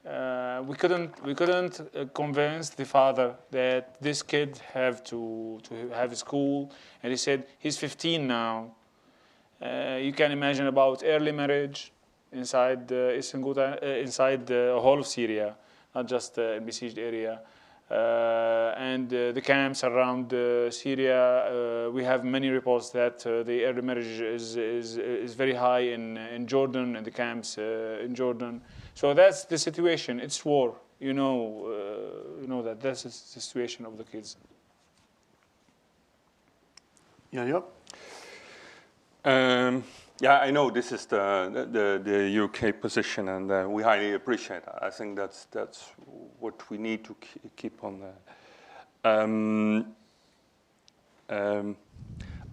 We couldn't convince the father that this kid have to have school, and he said he's 15 now. You can imagine about early marriage inside Eastern Ghouta, inside the whole of Syria, not just in besieged area, and the camps around Syria. We have many reports that the early marriage is very high in Jordan, and the camps in Jordan. So that's the situation. It's war. You know that that's the situation of the kids. Yeah. Yeah, I know this is the UK position, and we highly appreciate it. I think that's what we need to keep on there.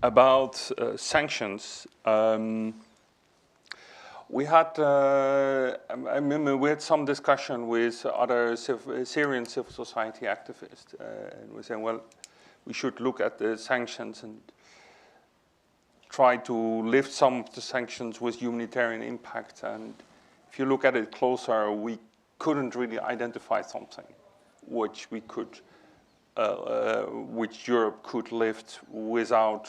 About sanctions, we had I remember we had some discussion with other Syrian civil society activists, and we said, well, we should look at the sanctions and try to lift some of the sanctions with humanitarian impact. And if you look at it closer, we couldn't really identify something which we could, which Europe could lift without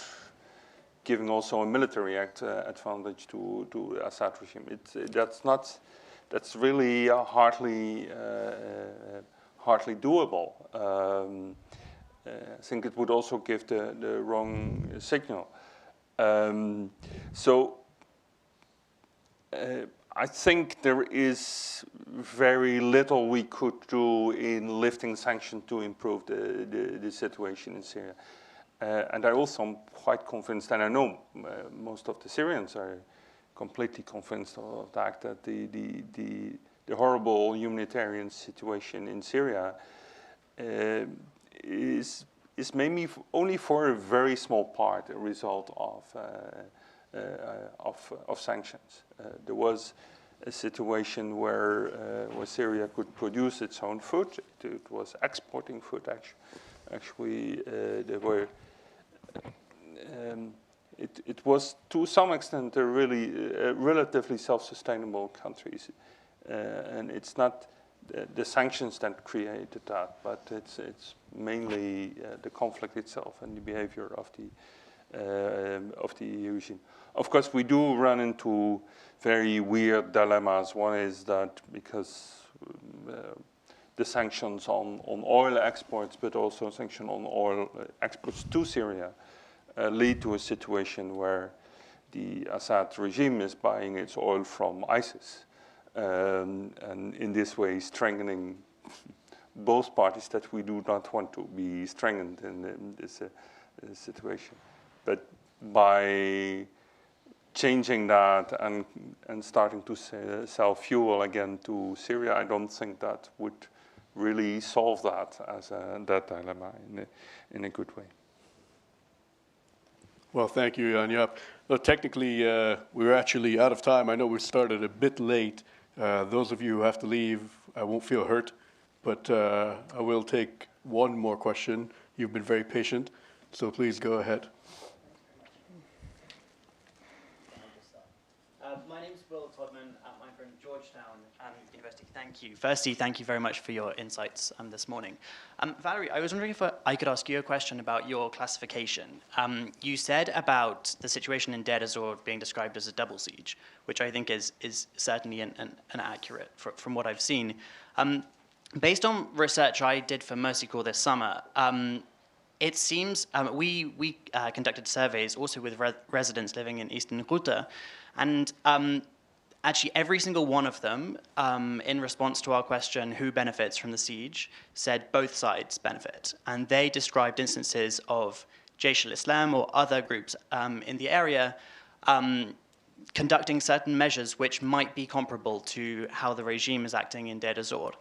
giving also a military advantage to the Assad regime. That's really hardly doable. I think it would also give the wrong signal. I think there is very little we could do in lifting sanctions to improve the situation in Syria. And I also am quite convinced, and I know most of the Syrians are completely convinced of that the horrible humanitarian situation in Syria is maybe only for a very small part a result of sanctions. There was a situation where Syria could produce its own food. It was exporting food. Actually, there were. It was to some extent a really relatively self-sustainable countries, and it's not the sanctions that created that, but it's mainly the conflict itself and the behavior of the regime. Of course, we do run into very weird dilemmas. One is that because the sanctions on oil exports, but also sanctions on oil exports to Syria, lead to a situation where the Assad regime is buying its oil from ISIS, and in this way strengthening both parties that we do not want to be strengthened in this situation. But by changing that and starting to sell fuel again to Syria, I don't think that would really solve that as that dilemma in a good way. Well, thank you, Jaap. Well, technically, we're actually out of time. I know we started a bit late. Those of you who have to leave, I won't feel hurt, but I will take one more question. You've been very patient, so please go ahead. My name is Will Todman. I'm from Georgetown University. Thank you. Firstly, thank you very much for your insights this morning. Valerie, I was wondering if I could ask you a question about your classification. You said about the situation in Deir ez-Zor being described as a double siege, which I think is certainly an accurate from what I've seen. Based on research I did for Mercy Corps this summer, it seems we conducted surveys also with residents living in Eastern Ghouta, and actually every single one of them, in response to our question, who benefits from the siege, said both sides benefit. And they described instances of Jaish al-Islam or other groups in the area conducting certain measures which might be comparable to how the regime is acting in Deir ez-Zor.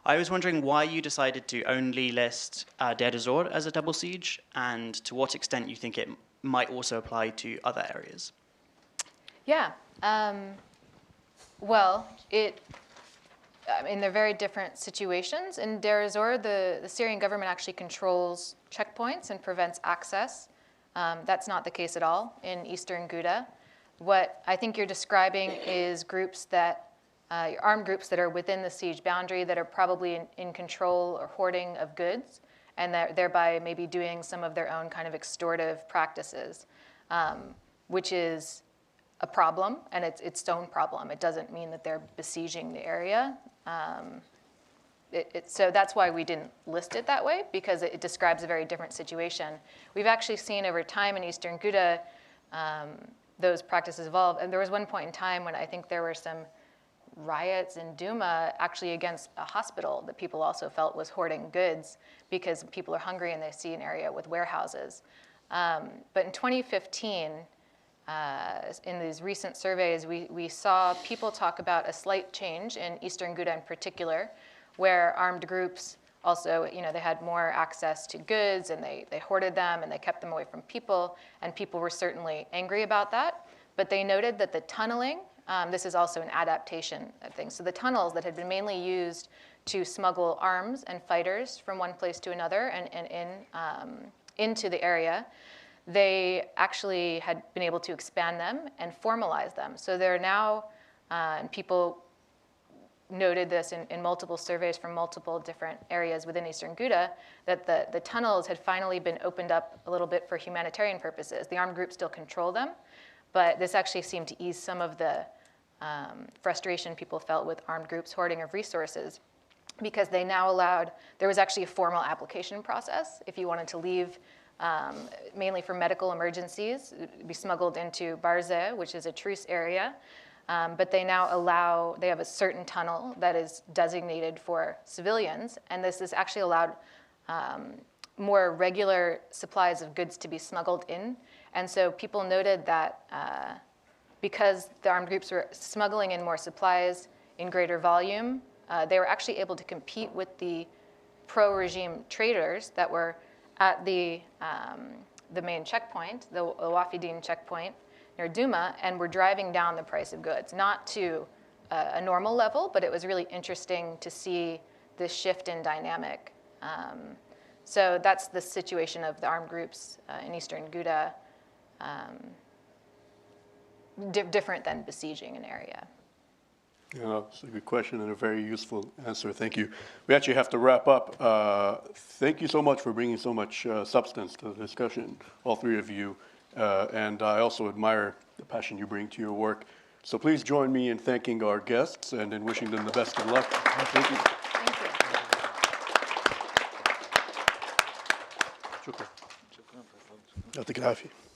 I was wondering why you decided to only list Deir ez-Zor as a double siege, and to what extent you think it might also apply to other areas. Yeah. Well, they're very different situations. In Deir ez-Zor, the Syrian government actually controls checkpoints and prevents access. That's not the case at all in Eastern Ghouta. What I think you're describing is groups that, armed groups that are within the siege boundary that are probably in control or hoarding of goods, and thereby maybe doing some of their own kind of extortive practices, which is a problem, and it's its own problem. It doesn't mean that they're besieging the area. So that's why we didn't list it that way, because it describes a very different situation. We've actually seen over time in Eastern Ghouta those practices evolve. And there was one point in time when I think there were some riots in Duma actually against a hospital that people also felt was hoarding goods because people are hungry and they see an area with warehouses. But in 2015, in these recent surveys, we saw people talk about a slight change in Eastern Ghouta in particular, where armed groups also, they had more access to goods and they hoarded them and they kept them away from people, and people were certainly angry about that. But they noted that the tunneling, this is also an adaptation of things. So the tunnels that had been mainly used to smuggle arms and fighters from one place to another and into the area, they actually had been able to expand them and formalize them. So they're now, and people noted this in multiple surveys from multiple different areas within Eastern Ghouta, that the tunnels had finally been opened up a little bit for humanitarian purposes. The armed groups still control them, but this actually seemed to ease some of the frustration people felt with armed groups hoarding of resources, because they now allowed, there was actually a formal application process. If you wanted to leave, mainly for medical emergencies, be smuggled into Barzeh, which is a truce area. But they now allow, they have a certain tunnel that is designated for civilians, and this has actually allowed more regular supplies of goods to be smuggled in. And so people noted that because the armed groups were smuggling in more supplies in greater volume, they were actually able to compete with the pro-regime traders that were at the main checkpoint, the Wafidin checkpoint near Duma, and were driving down the price of goods, not to a normal level, but it was really interesting to see this shift in dynamic. So that's the situation of the armed groups in Eastern Ghouta, different than besieging an area. Yeah, it's a good question and a very useful answer. Thank you. We actually have to wrap up. Thank you so much for bringing so much substance to the discussion, all three of you. And I also admire the passion you bring to your work. So please join me in thanking our guests and in wishing them the best of luck. Thank you. Thank you. شكرا. يعطيك العافية.